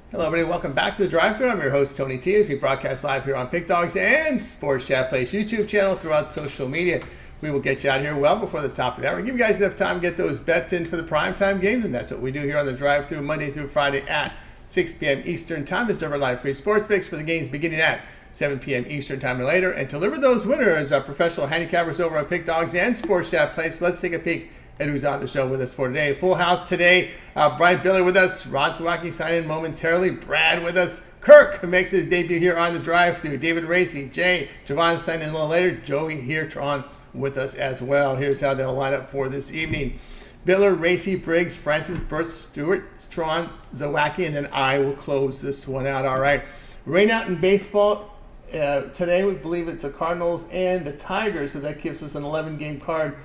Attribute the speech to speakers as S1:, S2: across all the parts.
S1: Hello, everybody. Welcome back to the drive-thru. I'm your host, Tony T, as we broadcast live here on Pick Dogs and Sports Chat Place YouTube channel throughout social media. We will get you out here well before the top of the hour. Give you guys enough time to get those bets in for the primetime games, and that's what we do here on the drive-thru Monday through Friday at 6 p.m. Eastern Time. Is deliver live free sports picks for the games beginning at 7 p.m. Eastern Time and later. And to deliver those winners, professional handicappers over on Pick Dogs and Sports Chat Place. Let's take a peek and who's on the show with us for today. Full house today. Brian Bitler with us. Zawacky signing in momentarily. Brad with us. Kirk makes his debut here on the drive-thru. David, Racey, Jay, Jovan signing in a little later. Joey here, Tron with us as well. Here's how they'll line up for this evening. Bitler, Racey, Briggs, Francis, Burts, Stewart, Tron, Zawacky, and then I will close this one out. All right. Rain out in baseball. Today we believe it's the Cardinals and the Tigers, so that gives us an 11-game card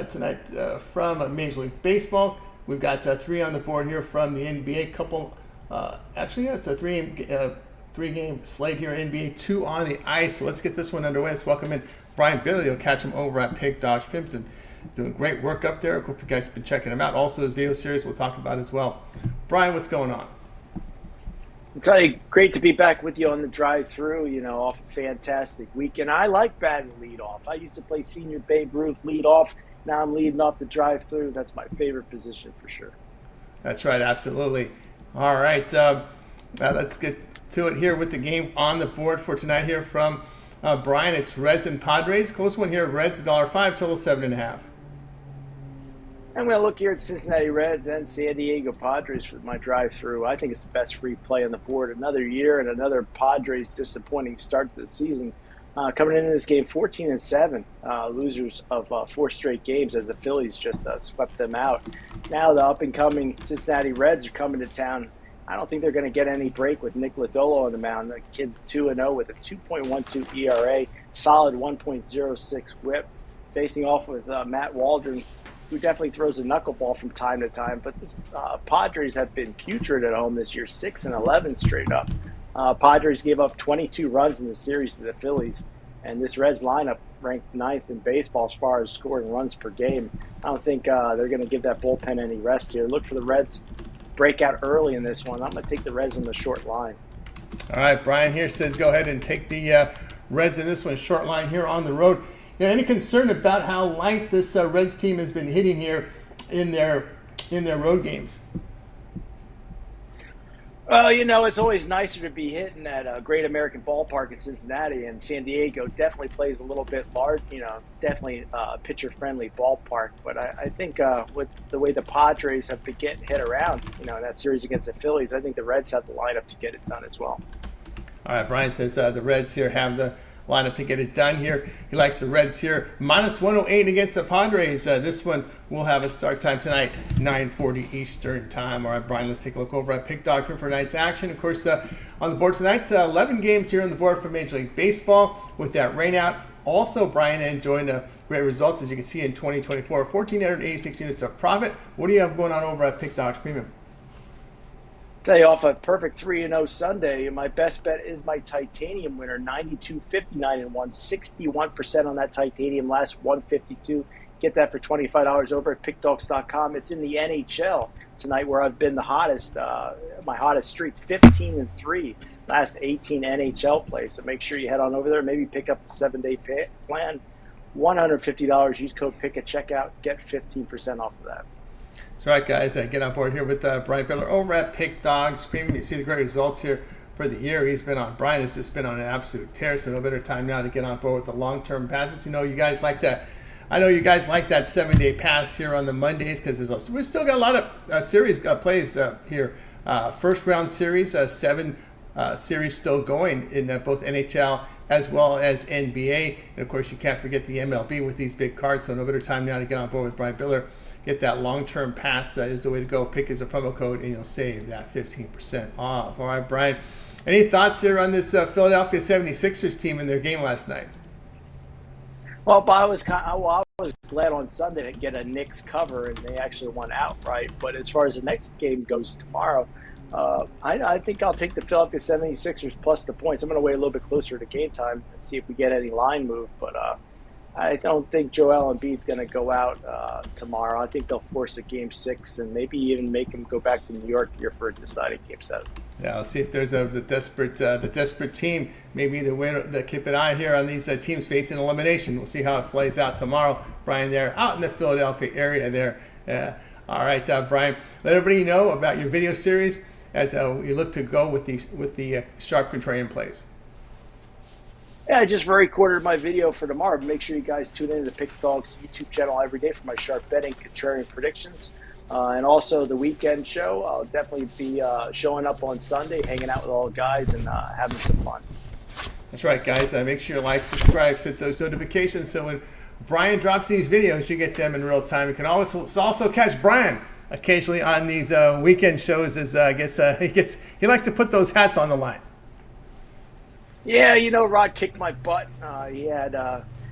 S1: tonight from Major League Baseball. We've got three on the board here from the NBA. It's a three-game slate here. NBA, two on the ice. So let's get this one underway. Let's welcome in Brian Bitler. You'll catch him over at Pick Dogs Pimpton. Doing great work up there. I hope you guys have been checking him out. Also, his video series we'll talk about as well. Brian, what's going on?
S2: I'll tell you, great to be back with you on the drive-thru, off a fantastic weekend. I like batting leadoff. I used to play senior Babe Ruth leadoff. Now I'm leading off the drive-thru. That's my favorite position for sure. That's
S1: right, absolutely. All right, let's get to it here with the game on the board for tonight here from Brian. It's Reds and Padres. Close one here. Reds $1.05, total 7.5.
S2: I'm going to look here at Cincinnati Reds and San Diego Padres for my drive-thru. I think it's the best free play on the board. Another year and another Padres disappointing start to the season. Coming into this game 14-7, losers of 4 straight games as the Phillies just swept them out. Now the up-and-coming Cincinnati Reds are coming to town. I don't think they're going to get any break with Nick Lodolo on the mound. The kid's 2-0 with a 2.12 ERA, solid 1.06 whip, facing off with Matt Waldron, who definitely throws a knuckleball from time to time. But this Padres have been putrid at home this year, 6-11 straight up. Padres gave up 22 runs in the series to the Phillies, and this Reds lineup ranked 9th in baseball as far as scoring runs per game. I don't think they're going to give that bullpen any rest here. Look for the Reds breakout early in this one. I'm going to take the Reds on the short line.
S1: All right, Brian here says go ahead and take the Reds in this one, short line here on the road. Any concern about how light this Reds team has been hitting here in their road games?
S2: Well, it's always nicer to be hitting at a Great American Ballpark in Cincinnati, and San Diego definitely plays a little bit large, definitely a pitcher-friendly ballpark. But I think with the way the Padres have been getting hit around, in that series against the Phillies, I think the Reds have the lineup to get it done as well.
S1: All right, Brian says the Reds here have the lineup to get it done here. He likes the Reds here. Minus 108 against the Padres. This one will have a start time tonight, 9:40 Eastern Time. All right, Brian, let's take a look over at Pick Dog for tonight's action. Of course, on the board tonight, 11 games here on the board for Major League Baseball with that rain out. Also, Brian enjoying great results, as you can see, in 2024. 1,486 units of profit. What do you have going on over at Pick Dogs Premium?
S2: Tell you, off a perfect 3-0 Sunday, my best bet is my Titanium winner, 92.59 and 61% on that Titanium, last 152. Get that for $25 over at pickdogs.com. It's in the NHL tonight, where I've been the hottest, my hottest streak, 15-3, last 18 NHL plays. So make sure you head on over there, maybe pick up the 7-day plan, $150. Use code PICK at checkout, get 15% off of that.
S1: That's right, guys. Get on board here with Brian Bitler over at Pick Dogs Premium. You see the great results here for the year he's been on. Brian has just been on an absolute tear, so no better time now to get on board with the long-term passes. You guys like that. I know you guys like that 7-day pass here on the Mondays, because we've still got a lot of series plays here. First round series, 7 series still going in both NHL as well as NBA. And of course, you can't forget the MLB with these big cards, so no better time now to get on board with Brian Bitler. Get that long-term pass is the way to go. Pick as a promo code, and you'll save that 15% off. All right, Brian, any thoughts here on this Philadelphia 76ers team in their game last night?
S2: Well, I was glad on Sunday to get a Knicks cover, and they actually won outright. But as far as the next game goes tomorrow, I think I'll take the Philadelphia 76ers plus the points. I'm going to wait a little bit closer to game time and see if we get any line move. But I don't think Joel Embiid's going to go out tomorrow. I think they'll force a Game 6 and maybe even make him go back to New York here for a deciding Game 7.
S1: Yeah, let's see if there's the desperate team. Maybe the winner. To keep an eye here on these teams facing elimination. We'll see how it plays out tomorrow. Brian, there out in the Philadelphia area there. All right, Brian, let everybody know about your video series as you look to go with the sharp contrarian plays.
S2: Yeah, I just recorded my video for tomorrow. Make sure you guys tune in to the Pick Dogs YouTube channel every day for my sharp betting, contrarian predictions. And also the weekend show. I'll definitely be showing up on Sunday, hanging out with all the guys and having some fun.
S1: That's right, guys. Make sure you like, subscribe, hit those notifications so when Brian drops these videos, you get them in real time. You can also catch Brian occasionally on these weekend shows as he likes to put those hats on the line.
S2: Yeah, Rod kicked my butt. He had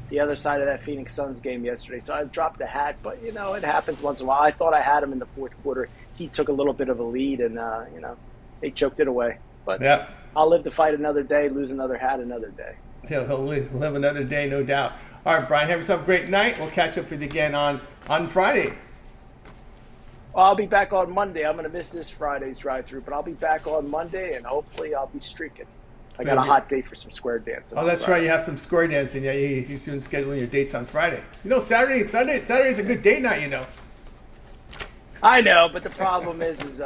S2: the other side of that Phoenix Suns game yesterday, so I dropped the hat. But, it happens once in a while. I thought I had him in the fourth quarter. He took a little bit of a lead, and, they choked it away. But
S1: yep.
S2: I'll live to fight another day, lose another hat another day.
S1: He'll live another day, no doubt. All right, Brian, have yourself a great night. We'll catch up with you again on Friday.
S2: Well, I'll be back on Monday. I'm going to miss this Friday's drive-through, but I'll be back on Monday, and hopefully I'll be streaking. I got a hot date for some square dancing.
S1: Oh, that's right. You have some square dancing. Yeah, you've been scheduling your dates on Friday. Saturday and Sunday. Saturday's a good date night,
S2: I know, but the problem is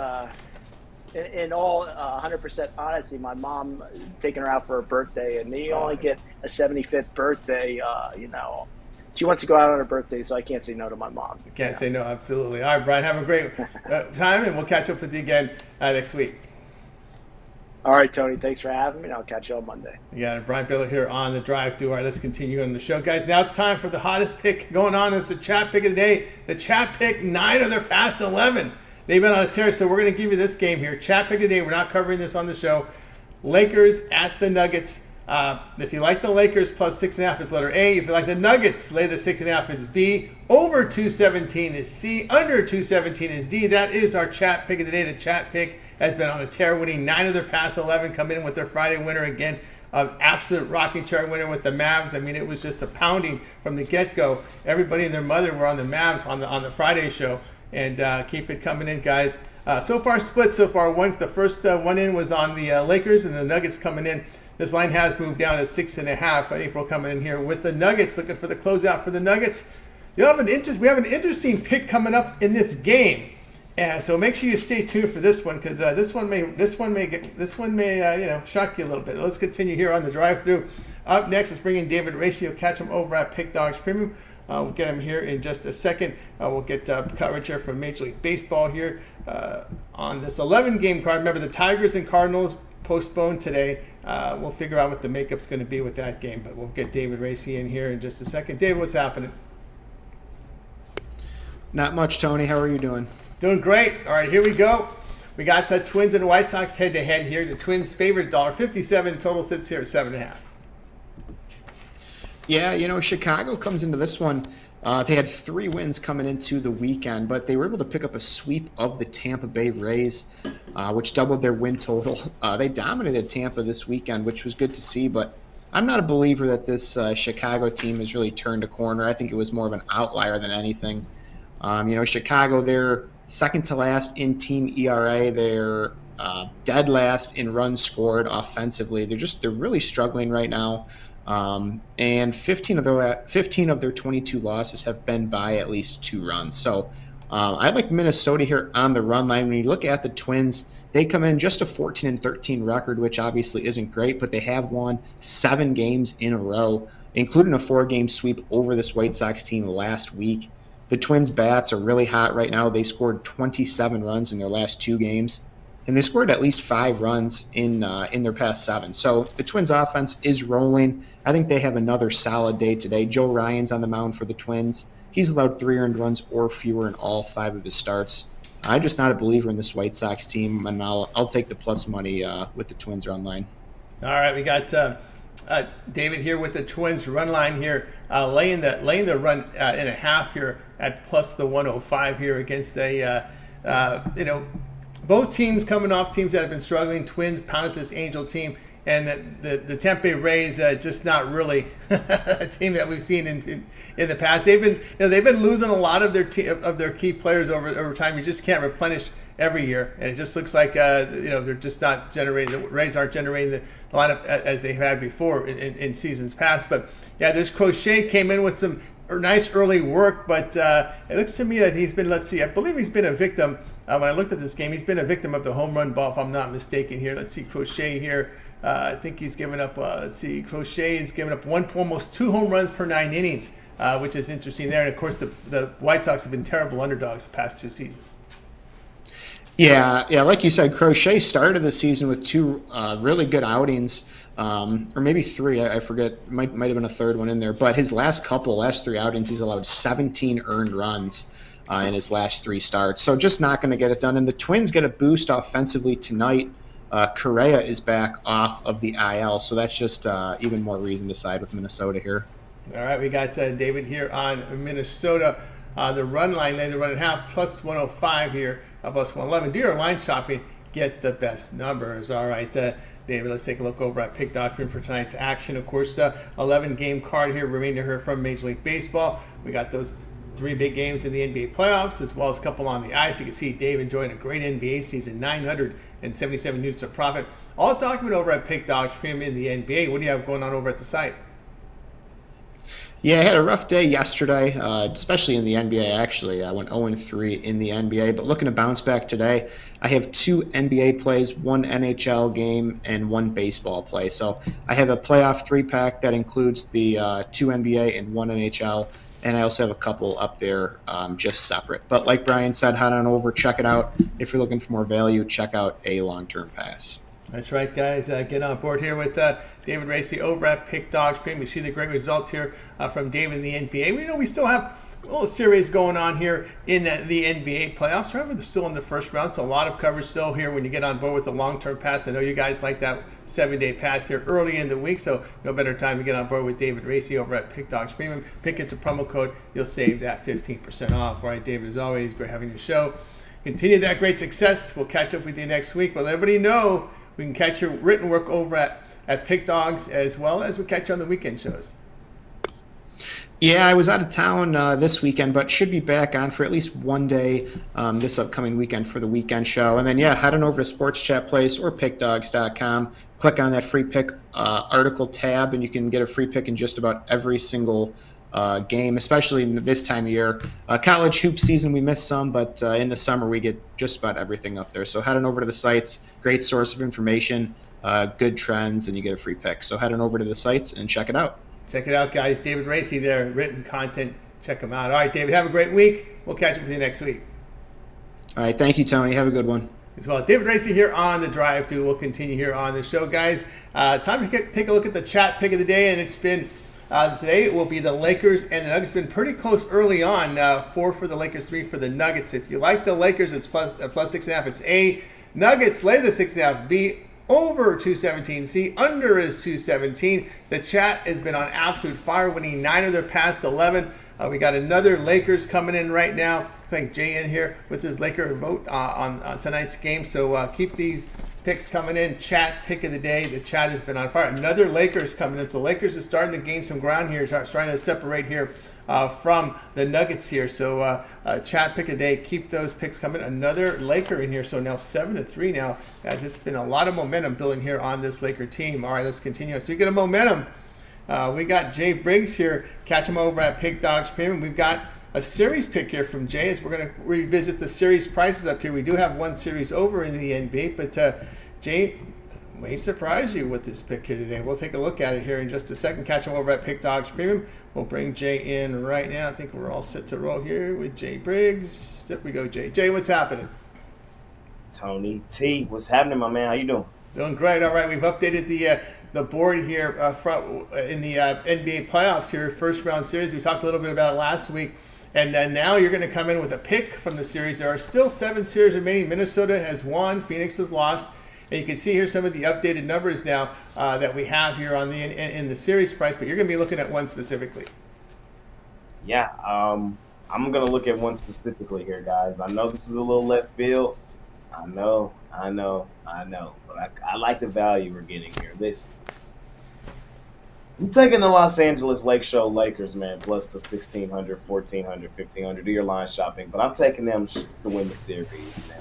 S2: in all 100% honesty, my mom taking her out for her birthday, and they only get a 75th birthday. She wants to go out on her birthday, so I can't say no to my mom.
S1: You can't say no, absolutely. All right, Brian, have a great time, and we'll catch up with you again next week.
S2: All right, Tony, thanks for having me, and I'll catch you on Monday.
S1: You got it. Brian Bitler here on the drive-thru. All right, let's continue on the show, guys. Now it's time for the hottest pick going on. It's the chat pick of the day. The chat pick, 9 of their past 11. They've been on a tear, so we're going to give you this game here. Chat pick of the day. We're not covering this on the show. Lakers at the Nuggets. If you like the Lakers plus 6.5, it's letter A. If you like the Nuggets, lay the 6.5, it's B. Over 217 is C. Under 217 is D. That is our chat pick of the day. The chat pick has been on a tear, winning 9 of their past 11, coming in with their Friday winner again, of absolute rocking chair winner with the Mavs. I mean, it was just a pounding from the get-go. Everybody and their mother were on the Mavs on the Friday show, and keep it coming in, guys. So far split. So far, the first one in was on the Lakers, and the Nuggets coming in. This line has moved down to 6.5. April coming in here with the Nuggets, looking for the closeout for the Nuggets. We have an interesting pick coming up in this game. So make sure you stay tuned for this one, because this one may shock you a little bit. Let's continue here on the drive-thru. Up next, let's bring in David Racey. We'll catch him over at Pick Dogs Premium. We'll get him here in just a second. We'll get coverage here from Major League Baseball here on this 11-game card. Remember, the Tigers and Cardinals postponed today. We'll figure out what the makeup's going to be with that game, but we'll get David Racey in here in just a second. David, what's happening?
S3: Not much, Tony. How are you doing?
S1: Doing great. All right, here we go. We got Twins and White Sox head-to-head here. The Twins favorite $1.57. Total sits here at 7.5.
S3: Yeah, Chicago comes into this one. They had 3 wins coming into the weekend, but they were able to pick up a sweep of the Tampa Bay Rays, which doubled their win total. They dominated Tampa this weekend, which was good to see, but I'm not a believer that this Chicago team has really turned a corner. I think it was more of an outlier than anything. Chicago, they're second to last in team ERA. They're dead last in runs scored offensively. They're really struggling right now. And 15 of their 22 losses have been by at least 2 runs. So I like Minnesota here on the run line. When you look at the Twins, they come in just a 14-13 record, which obviously isn't great, but they have won 7 games in a row, including a 4-game sweep over this White Sox team last week. The Twins' bats are really hot right now. They scored 27 runs in their last 2 games, and they scored at least 5 runs in their past 7. So the Twins' offense is rolling. I think they have another solid day today. Joe Ryan's on the mound for the Twins. He's allowed 3 earned runs or fewer in all 5 of his starts. I'm just not a believer in this White Sox team, and I'll take the plus money with the Twins run line.
S1: All right, we got David here with the Twins run line here, laying the run and a half here at plus the 105 here against both teams coming off teams that have been struggling. Twins pounded this Angel team and the Tampa Bay Rays just not really a team that we've seen in the past. They've been losing a lot of their key players over time. You just can't replenish every year, and it just looks like they're just not generating. The Rays aren't generating the lineup as they had before in seasons past. But yeah, this Crochet came in with some nice early work, but it looks to me that he's been. Let's see, I believe he's been a victim. When I looked at this game, he's been a victim of the home run ball, if I'm not mistaken here. Let's see, Crochet here. I think he's given up, Crochet has given up almost 2 home runs per 9 innings, which is interesting there. And, of course, the White Sox have been terrible underdogs the past 2 seasons.
S3: Yeah, like you said, Crochet started the season with 2 really good outings, or maybe 3. I forget. Might have been a third one in there. But his last 3 outings, he's allowed 17 earned runs in his last 3 starts. So just not going to get it done. And the Twins get a boost offensively tonight. Correa is back off of the IL, so that's just even more reason to side with Minnesota here.
S1: All right, we got David here on Minnesota. The run line, they run at half, plus 105 here, plus 111. Do your line shopping, get the best numbers. All right, David, let's take a look over at Pick Doctrine for tonight's action. Of course, 11-game card here, remainder here from Major League Baseball. We got those 3 big games in the NBA playoffs, as well as a couple on the ice. You can see Dave enjoying a great NBA season, 977 units of profit. All documented over at Pick Dogs Premium in the NBA. What do you have going on over at the site?
S3: Yeah, I had a rough day yesterday, especially in the NBA, actually. I went 0-3 in the NBA, but looking to bounce back today, I have 2 NBA plays, 1 NHL game, and 1 baseball play. So I have a playoff 3-pack that includes the 2 NBA and 1 NHL, and I also have a couple up there just separate. But like Brian said, head on over, check it out. If you're looking for more value, check out a long-term pass.
S1: That's right, guys. Get on board here with David Racey over at Pick Dogs Premium. We see the great results here from David in the NBA. We still have a little series going on here in the NBA playoffs. Remember, they're still in the first round, so a lot of coverage still here when you get on board with the long-term pass. I know you guys like that 7-day pass here early in the week, so no better time to get on board with David Racey over at Pick Dogs Premium. Pick it's a promo code. You'll save that 15% off. All right, David, as always, great having your show. Continue that great success. We'll catch up with you next week. But let everybody know we can catch your written work over at Pick Dogs, as well as we catch you on the weekend shows.
S3: Yeah, I was out of town this weekend, but should be back on for at least one day this upcoming weekend for the weekend show. And then, head on over to Sports Chat Place or pickdogs.com. Click on that free pick article tab, and you can get a free pick in just about every single game, especially in this time of year. College hoop season, we missed some, but in the summer, we get just about everything up there. So head on over to the sites. Great source of information, good trends, and you get a free pick. So head on over to the sites and check it out.
S1: Check it out, guys. David Racey there, written content. Check him out. All right, David, have a great week. We'll catch up with you next week.
S3: All right, thank you, Tony. Have a good one.
S1: As well, David Racey here on The Drive, too. We'll continue here on the show, guys. Time to take a look at the chat pick of the day, and it's been today it will be the Lakers and the Nuggets. It's been pretty close early on, 4 for the Lakers, 3 for the Nuggets. If you like the Lakers, it's plus 6.5. It's A. Nuggets lay the 6.5. B. Over 217. C. Under is 217. The chat has been on absolute fire, winning 9 of their past 11. We got another Lakers coming in right now. I think Jay in here with his Laker vote on tonight's game. So keep these picks coming in. Chat pick of the day. The chat has been on fire. Another Lakers coming in. So Lakers is starting to gain some ground here. Trying to separate here from the Nuggets here. So chat pick of the day. Keep those picks coming. Another Laker in here. So now 7-3 now. Guys, it's been a lot of momentum building here on this Laker team. All right, let's continue. Speaking of momentum, we got Jay Briggs here. Catch him over at Pick Dogs Premium. We've got a series pick here from Jay as we're going to revisit the series prices up here. We do have one series over in the NBA, but Jay may surprise you with this pick here today. We'll take a look at it here in just a second. Catch him over at Pick Dogs Premium. We'll bring Jay in right now. I think we're all set to roll here with Jay Briggs. There we go, Jay. Jay, what's happening?
S4: Tony T, what's happening, my man? How you doing?
S1: Doing great. All right, we've updated the board here in the NBA playoffs here, first round series. We talked a little bit about it last week. And now you're going to come in with a pick from the series. There are still 7 series remaining. Minnesota has won. Phoenix has lost. And you can see here some of the updated numbers now that we have here on in the series price. But you're going to be looking at one specifically.
S4: Yeah, I'm going to look at one specifically here, guys. I know this is a little left field. I know. But I like the value we're getting here. Listen, I'm taking the Los Angeles Lake Show Lakers, man, plus the 1,600, 1,400, 1,500. Do your line shopping, but I'm taking them to win the series, man.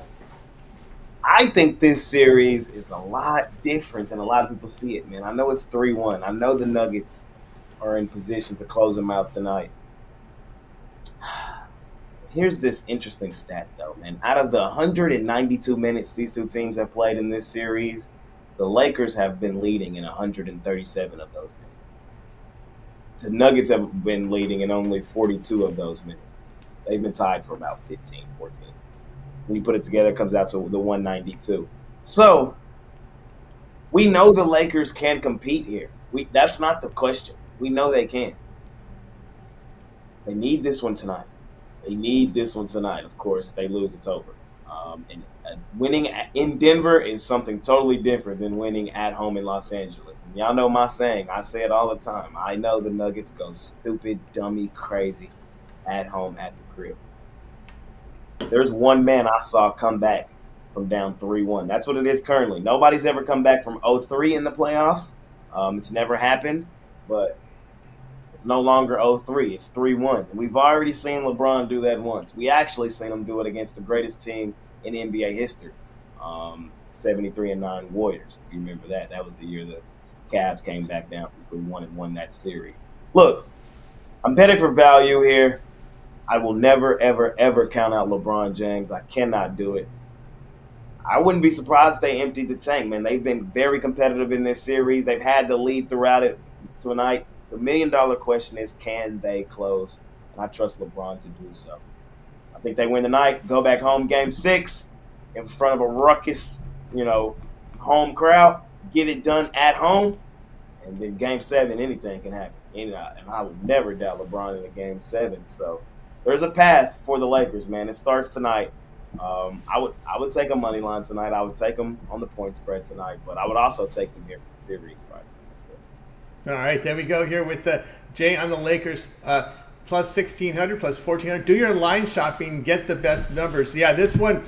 S4: I think this series is a lot different than a lot of people see it, man. I know it's 3-1. I know the Nuggets are in position to close them out tonight. Here's this interesting stat, though, man. Out of the 192 minutes these two teams have played in this series, the Lakers have been leading in 137 of those minutes. The Nuggets have been leading in only 42 of those minutes. They've been tied for about 15, 14. When you put it together, it comes out to the 192. So we know the Lakers can compete here. That's not the question. We know they can. They need this one tonight. Of course. If they lose, it's over. Winning in Denver is something totally different than winning at home in Los Angeles. And y'all know my saying. I say it all the time. I know the Nuggets go stupid, dummy, crazy at home at the crib. There's one man I saw come back from down 3-1. That's what it is currently. Nobody's ever come back from 0-3 in the playoffs. It's never happened, but it's no longer 0-3. It's 3-1. And we've already seen LeBron do that once. We actually seen him do it against the greatest team in NBA history, 73-9 Warriors. If you remember that. That was the year the Cavs came back down from 3-1 and won that series. Look, I'm betting for value here. I will never, ever, ever count out LeBron James. I cannot do it. I wouldn't be surprised if they emptied the tank, man. They've been very competitive in this series. They've had the lead throughout it tonight. The million-dollar question is, can they close? And I trust LeBron to do so. I think they win tonight, go back home Game 6 in front of a ruckus, home crowd, get it done at home, and then Game 7, anything can happen. And I would never doubt LeBron in a Game 7. So there's a path for the Lakers, man. It starts tonight. I would take a money line tonight. I would take them on the point spread tonight, but I would also take them here for the series price.
S1: All right, there we go here with Jay on the Lakers, plus 1,600, plus 1,400. Do your line shopping, get the best numbers. Yeah, this one,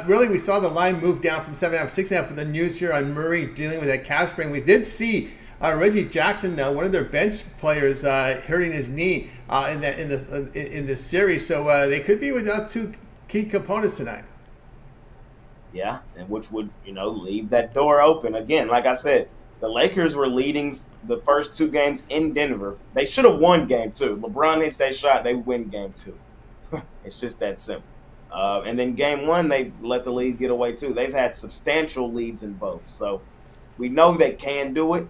S1: really we saw the line move down from 7.5, 6.5 for the news here on Murray dealing with that calf sprain. We did see Reggie Jackson, one of their bench players, hurting his knee in this series. So they could be without two key components tonight.
S4: Yeah, and which would, leave that door open. Again, like I said, the Lakers were leading the first two games in Denver. They should have won Game 2. LeBron hits that shot, they win Game 2. It's just that simple. And then Game 1, they let the lead get away too. They've had substantial leads in both. So we know they can do it.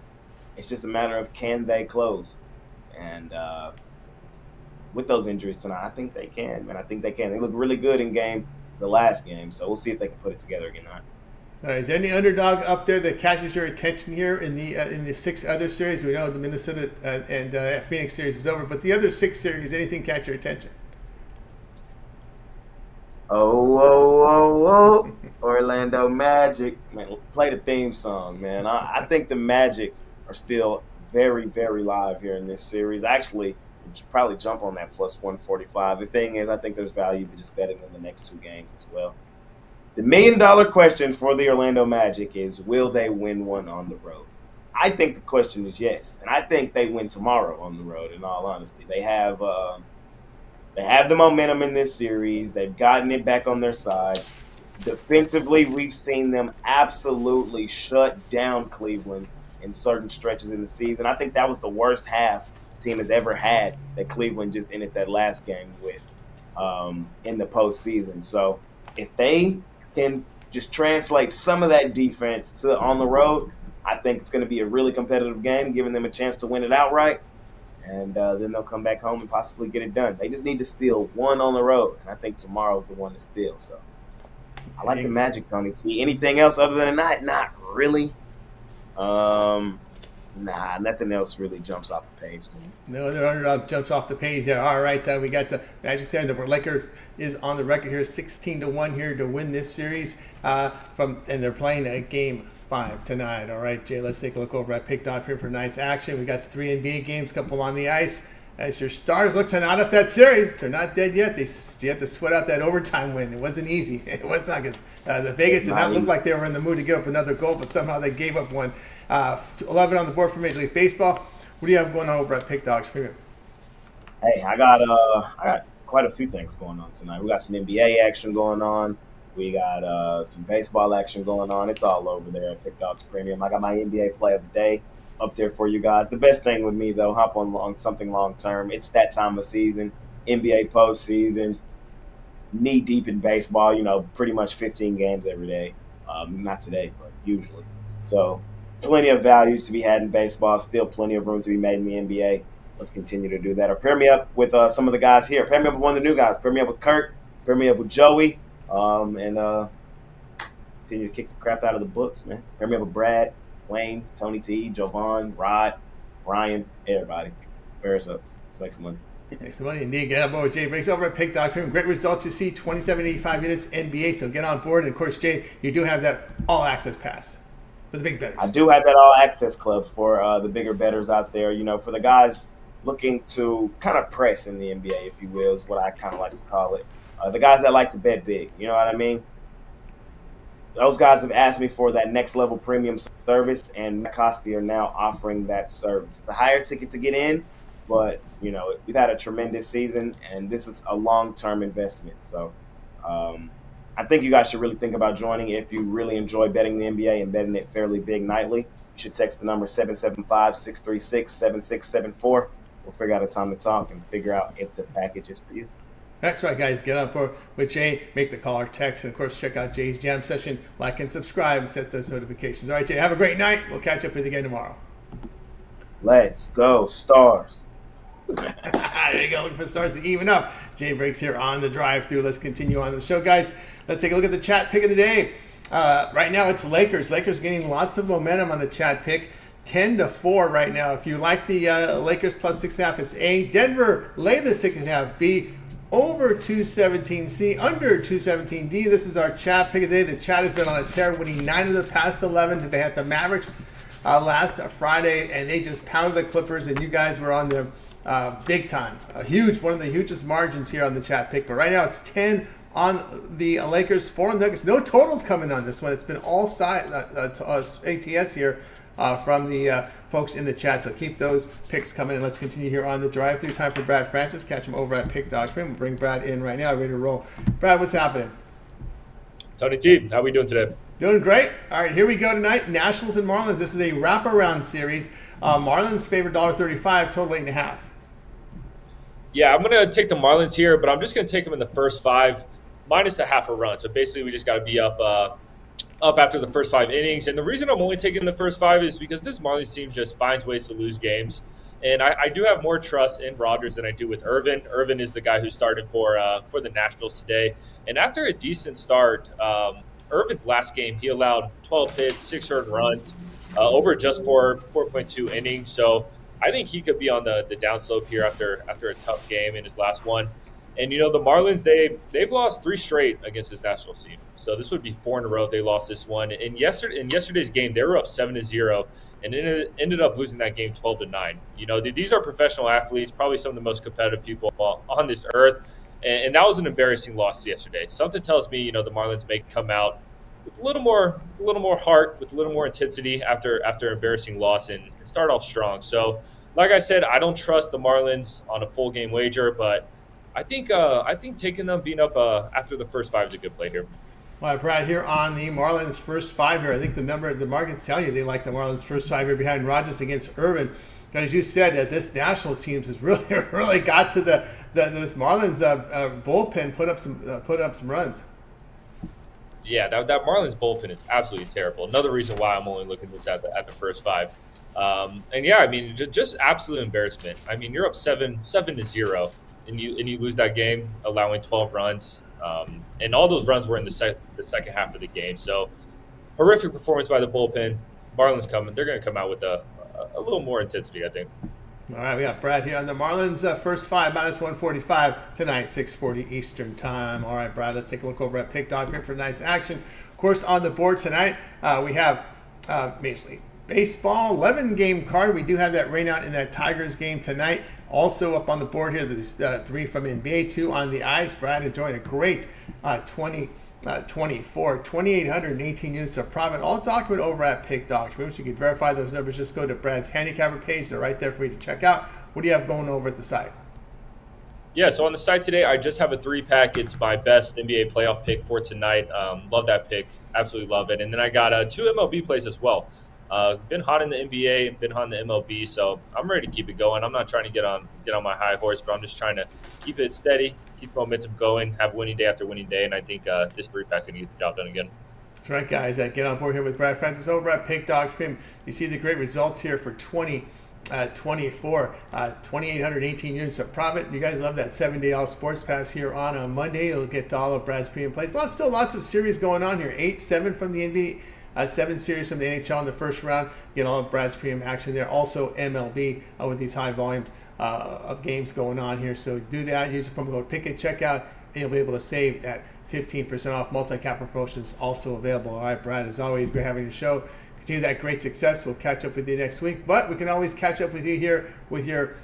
S4: It's just a matter of can they close. And with those injuries tonight, I think they can, man. I think they can. They look really good in the last game. So we'll see if they can put it together again tonight.
S1: All right, is there any underdog up there that catches your attention here in the 6 other series? We know the Minnesota and Phoenix series is over, but the other 6 series, anything catch your attention?
S4: Oh, Orlando Magic. Man, play the theme song, man. I think the Magic are still very, very live here in this series. Actually, you should probably jump on that plus 145. The thing is, I think there's value to just betting in the next 2 games as well. The million-dollar question for the Orlando Magic is, will they win one on the road? I think the question is yes, and I think they win tomorrow on the road, in all honesty. They have the momentum in this series. They've gotten it back on their side. Defensively, we've seen them absolutely shut down Cleveland in certain stretches in the season. I think that was the worst half the team has ever had that Cleveland just ended that last game with in the postseason. So if they can just translate some of that defense to on the road, I think it's going to be a really competitive game, giving them a chance to win it outright. And then they'll come back home and possibly get it done. They just need to steal one on the road, and I think tomorrow's the one to steal. So I like the Magic, Tony T. Anything else other than that? Not really. Nothing else really jumps off the page to me.
S1: No other underdog jumps off the page there. All right, we got the Magic there. The Lakers is on the record here, 16-1 here to win this series. And they're playing a Game 5 tonight. All right, Jay, let's take a look over at Pick Dog for tonight's action. We got the 3 NBA games, couple on the ice. as your Stars look to knot up that series. They're not dead yet. They still have to sweat out that overtime win. It wasn't easy. It was not, because the Vegas did not look like they were in the mood to give up another goal, but somehow they gave up one. 11 on the board for Major League Baseball. What do you have going on over at Pick Dogs Premium?
S4: Hey, I got quite a few things going on tonight. We got some NBA action going on. We got some baseball action going on. It's all over there at Pick Dogs Premium. I got my NBA play of the day up there for you guys. The best thing with me, though, hop on something long term. It's that time of season, NBA postseason, knee deep in baseball. Pretty much 15 games every day. Not today, but usually. So plenty of values to be had in baseball. Still plenty of room to be made in the NBA. Let's continue to do that. Or pair me up with some of the guys here. Pair me up with one of the new guys. Pair me up with Kirk. Pair me up with Joey. And continue to kick the crap out of the books, man. Pair me up with Brad, Wayne, Tony T, Jovan, Rod, Brian, everybody. Pair us up. Let's make some money.
S1: Make some money indeed. Get on board with Jay Briggs over at Pick Dog Premium. Great results you see, 27.85 minutes NBA. So get on board. And of course, Jay, you do have that all access pass for the big bettors.
S4: I do have that all access club for the bigger bettors out there. For the guys looking to kind of press in the NBA, if you will, is what I kind of like to call it. The guys that like to bet big, you know what I mean? Those guys have asked me for that next level premium service, and Costi are now offering that service. It's a higher ticket to get in, but we've had a tremendous season, and this is a long-term investment. So I think you guys should really think about joining if you really enjoy betting the NBA and betting it fairly big nightly. You should text the number 775-636-7674. We'll figure out a time to talk and figure out if the package is for you.
S1: That's right, guys. Get on board with Jay. Make the call or text. And, of course, check out Jay's Jam Session. Like and subscribe and set those notifications. All right, Jay, have a great night. We'll catch up with you again tomorrow.
S4: Let's go, Stars.
S1: There you go. Looking for Stars to even up. Jay Briggs here on the drive-thru. Let's continue on the show, guys. Let's take a look at the chat pick of the day. Right now, it's Lakers. Lakers getting lots of momentum on the chat pick. 10-4 right now. If you like the Lakers plus 6.5, it's A. Denver lay the 6.5. B. Over 217. C. Under 217. D. This is our chat pick of the day. The chat has been on a tear, winning 9 of the past 11. They had the Mavericks last Friday, and they just pounded the Clippers, and you guys were on them big time. One of the hugest margins here on the chat pick. But right now it's 10 on the Lakers, 4 on the Nuggets. No totals coming on this one. It's been all side ATS here from the folks in the chat. So keep those picks coming, and let's continue here on the drive-thru. Time for Brad Francis. Catch him over at Pick Dogs. We'll bring Brad in right now, ready to roll. Brad, what's happening?
S5: Tony T, how are we doing today?
S1: Doing great. All right, here we go tonight. Nationals and Marlins. This is a wraparound series. Marlins favored $1.35, total 8.5.
S5: Yeah, I'm going to take the Marlins here, but I'm just going to take them in the first 5, minus a half a run. So basically, we just got to be up after the first 5 innings. And the reason I'm only taking the first 5 is because this Marlins team just finds ways to lose games. And I do have more trust in Rodgers than I do with Irvin. Irvin is the guy who started for the Nationals today. And after a decent start, Irvin's last game, he allowed 12 hits, 6 earned runs, over just 4.2 innings. So I think he could be on the downslope here after a tough game in his last one. And, the Marlins, they've lost 3 straight against this Nationals team. So this would be 4 in a row if they lost this one. And in yesterday's game, they were up 7-0 and ended up losing that game 12-9. These are professional athletes, probably some of the most competitive people on this earth. And that was an embarrassing loss yesterday. Something tells me, the Marlins may come out with a little more heart, with a little more intensity after an embarrassing loss and start off strong. So, like I said, I don't trust the Marlins on a full game wager, but I think taking them being up after the first 5 is a good play here.
S1: All right, Brad, here on the Marlins first 5 here. I think the markets tell you they like the Marlins first 5 here behind Rodgers against Irvin. But as you said, this national team has really got to this Marlins bullpen put up some runs.
S5: Yeah, that Marlins bullpen is absolutely terrible. Another reason why I'm only looking this at the first 5. And yeah, I mean, just absolute embarrassment. I mean, you're up 7-0, and you lose that game, allowing 12 runs, and all those runs were in the second half of the game. So horrific performance by the bullpen. Marlins coming. They're going to come out with a little more intensity, I think.
S1: All right, we got Brad here on the Marlins first 5, minus 145 tonight, 6:40 Eastern time. All right, Brad, let's take a look over at Pick Dog for tonight's action. Of course, on the board tonight, we have Major League Baseball, 11-game card. We do have that rain out in that Tigers game tonight. Also up on the board here, there's 3 from NBA, 2 on the ice. Brad enjoying a great 2,818 units of profit. All documented over at Pick Dogs. Remember, you can verify those numbers. Just go to Brad's Handicapper page. They're right there for you to check out. What do you have going over at the site?
S5: Yeah, so on the site today, I just have a 3-pack. It's my best NBA playoff pick for tonight. Love that pick. Absolutely love it. And then I got 2 MLB plays as well. Been hot in the NBA, been hot in the MLB, so I'm ready to keep it going. I'm not trying to get on my high horse, but I'm just trying to keep it steady, keep momentum going, have winning day after winning day, and I think this 3-pack's going to get the job done again.
S1: That's right, guys. Get on board here with Brad Francis over at Pick Dogs. You see the great results here for 2024, 2,818 units of profit. You guys love that 7-day all sports pass here on a Monday. You'll get all of Brad's premium plays. Still lots of series going on here. 8-7 from the NBA. 7 series from the NHL in the first round. Get all of Brad's premium action there. Also MLB with these high volumes of games going on here. So do that. Use the promo code PICK at checkout, and you'll be able to save that 15% off. Multi-cap promotions also available. All right, Brad, as always, we're having a show. Continue that great success. We'll catch up with you next week. But we can always catch up with you here with your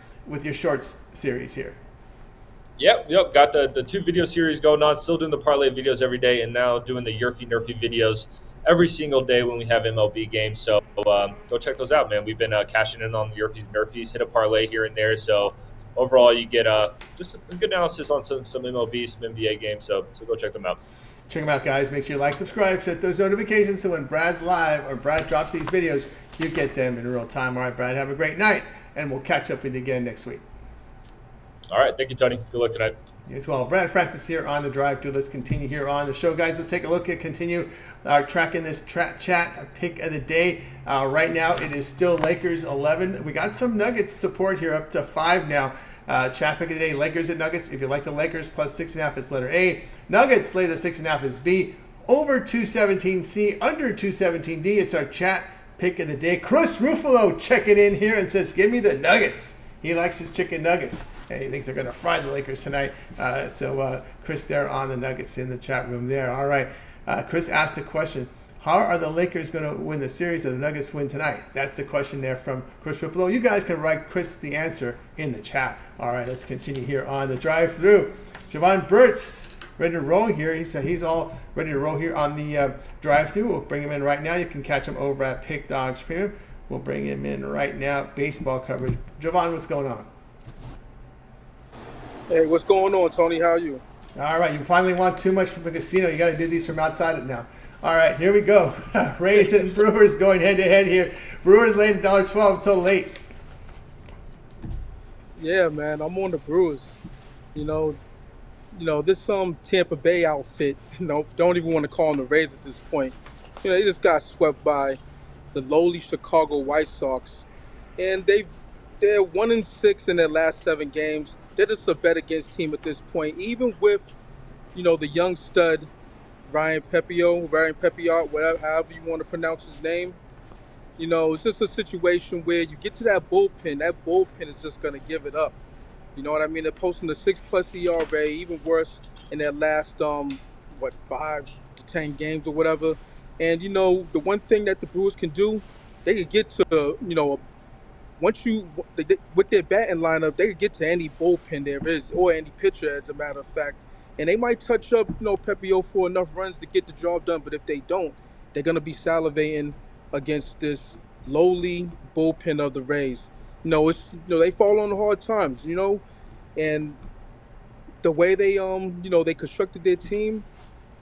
S1: shorts series here.
S5: Yep. Got the 2 video series going on. Still doing the parlay videos every day, and now doing the Yerfy Nerfy videos every single day when we have MLB games. So go check those out, man. We've been cashing in on the Yerfys and Nerfies, hit a parlay here and there. So overall, you get just a good analysis on some MLB, some NBA games. So go check them out.
S1: Check them out, guys. Make sure you like, subscribe, set those notifications so when Brad's live or Brad drops these videos, you get them in real time. All right, Brad, have a great night, and we'll catch up with you again next week.
S5: All right. Thank you, Tony. Good luck tonight.
S1: As well. Brad Francis here on the drive. Let's continue here on the show, guys. Let's take a look at continue tracking this chat pick of the day. Right now, it is still Lakers 11. We got some Nuggets support here up to 5 now. Chat pick of the day, Lakers and Nuggets. If you like the Lakers plus 6.5, it's letter A. Nuggets lay the 6.5 is B. Over 217 C, under 217 D. It's our chat pick of the day. Chris Ruffolo checking in here and says, "Give me the Nuggets." He likes his chicken nuggets, and he thinks they're going to fry the Lakers tonight. So Chris there on the Nuggets in the chat room there. All right. Chris asked the question, how are the Lakers going to win the series if the Nuggets win tonight? That's the question there from Chris Ruffalo. You guys can write Chris the answer in the chat. All right, let's continue here on the drive-through. Jovan Burts ready to roll here. He's all ready to roll here on the drive-through. We'll bring him in right now. You can catch him over at Pick Dogs Premium. We'll bring him in right now. Baseball coverage. Jovan, what's going on?
S6: Hey, what's going on, Tony? How are you?
S1: All right, you finally want too much from the casino. You got to do these from outside it now. All right, here we go. Rays and Brewers going head-to-head here. Brewers laying $1.12 until late.
S6: Yeah, man, I'm on the Brewers. You know, this Tampa Bay outfit. Don't even want to call them the Rays at this point. They just got swept by the lowly Chicago White Sox, and they're 1-6 in their last 7 games. They're just a bet against team at this point, even with the young stud Ryan Pepiot, however you want to pronounce his name. It's just a situation where you get to that bullpen is just going to give it up. You know what I mean? They're posting a 6+ ERA, even worse in their last 5 to 10 games or whatever. And the one thing that the Brewers can do, they could get to with their batting lineup, they could get to any bullpen there is, or any pitcher, as a matter of fact. And they might touch up, Pepiot for enough runs to get the job done. But if they don't, they're going to be salivating against this lowly bullpen of the Rays. They fall on hard times, and the way they they constructed their team,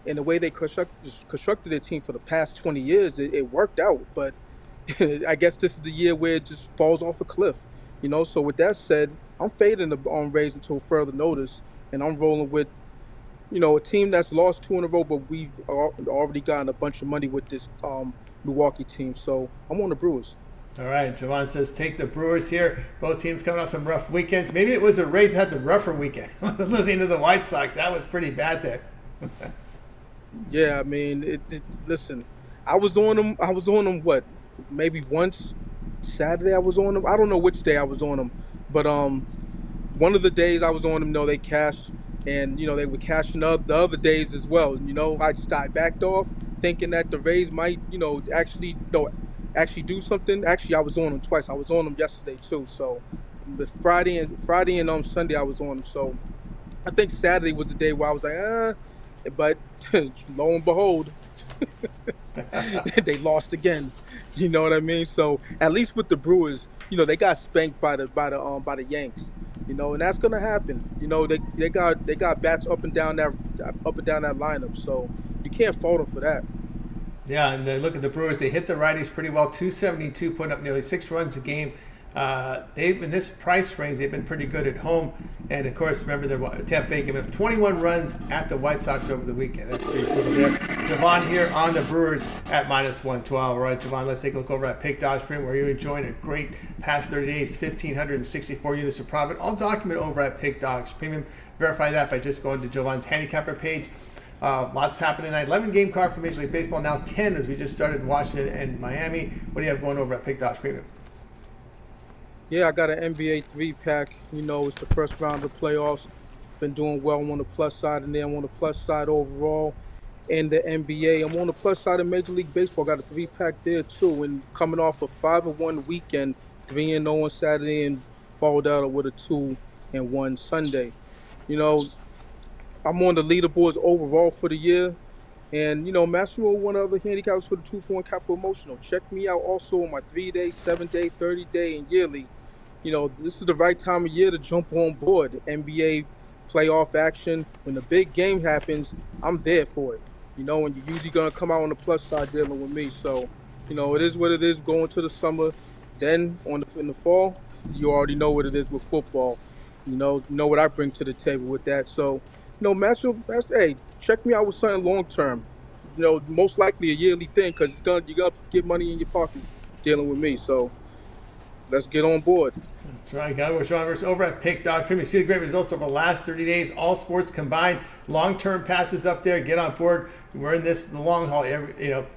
S6: and the way they constructed their team for the past 20 years, it worked out. But I guess this is the year where it just falls off a cliff. So with that said, I'm fading the Rays until further notice, and I'm rolling with a team that's lost 2 in a row, but we've already gotten a bunch of money with this Milwaukee team. So I'm on the Brewers.
S1: All right, Jovan says take the Brewers here. Both teams coming off some rough weekends. Maybe it was the Rays that had the rougher weekend. Losing to the White Sox, that was pretty bad there.
S6: Yeah, I mean, listen, I was on them. What? Maybe once Saturday I was on them. I don't know which day I was on them, but one of the days I was on them, they cashed, and they were cashing the other days as well. I backed off thinking that the Rays might, actually actually do something. Actually, I was on them twice. I was on them yesterday too. So, but Friday and Sunday I was on them. So I think Saturday was the day where I was like, but lo and behold, they lost again. You know what I mean? So at least with the Brewers, they got spanked by the Yanks. And that's gonna happen. They got bats up and down that lineup. So you can't fault them for that.
S1: Yeah, and look at the Brewers. They hit the righties pretty well. 272, putting up nearly 6 runs a game. They've in this price range, they've been pretty good at home. And of course, remember the Tampa Bay gave up 21 runs at the White Sox over the weekend. That's pretty brutal there. Jovan here on the Brewers at -112. All right, Jovan, let's take a look over at Pick Dodge Print, where you're enjoying a great past 30 days, 1,564 units of profit, all documented over at Pick Dogs Premium. Verify that by just going to Jovan's Handicapper page. Lots happening tonight. 11 game card for Major League Baseball, now 10 as we just started Washington and Miami. What do you have going over at Pick Dodge Premium?
S6: Yeah, I got an NBA 3-pack. It's the first round of the playoffs. Been doing well. I'm on the plus side, and then I'm on the plus side overall in the NBA. I'm on the plus side of Major League Baseball. Got a 3-pack there, too. And coming off a 5-1 weekend, 3-0 on Saturday, and followed out with a 2-1 Sunday. I'm on the leaderboards overall for the year. And, matching with one of the handicappers for the 2-for-1 cap promotional. Check me out also on my 3-day, 7-day, 30-day, and yearly. This is the right time of year to jump on board. NBA playoff action. When the big game happens, I'm there for it. And you're usually going to come out on the plus side dealing with me. So, it is what it is going to the summer. Then in the fall, you already know what it is with football. You know what I bring to the table with that. So, hey, check me out with something long term. Most likely a yearly thing, because you're gonna get money in your pockets dealing with me. So let's get on board.
S1: That's right, guys. We're Jovan Burts over at Pick Dog Premium. See the great results over the last 30 days. All sports combined. Long-term passes up there. Get on board. We're in the long haul. We're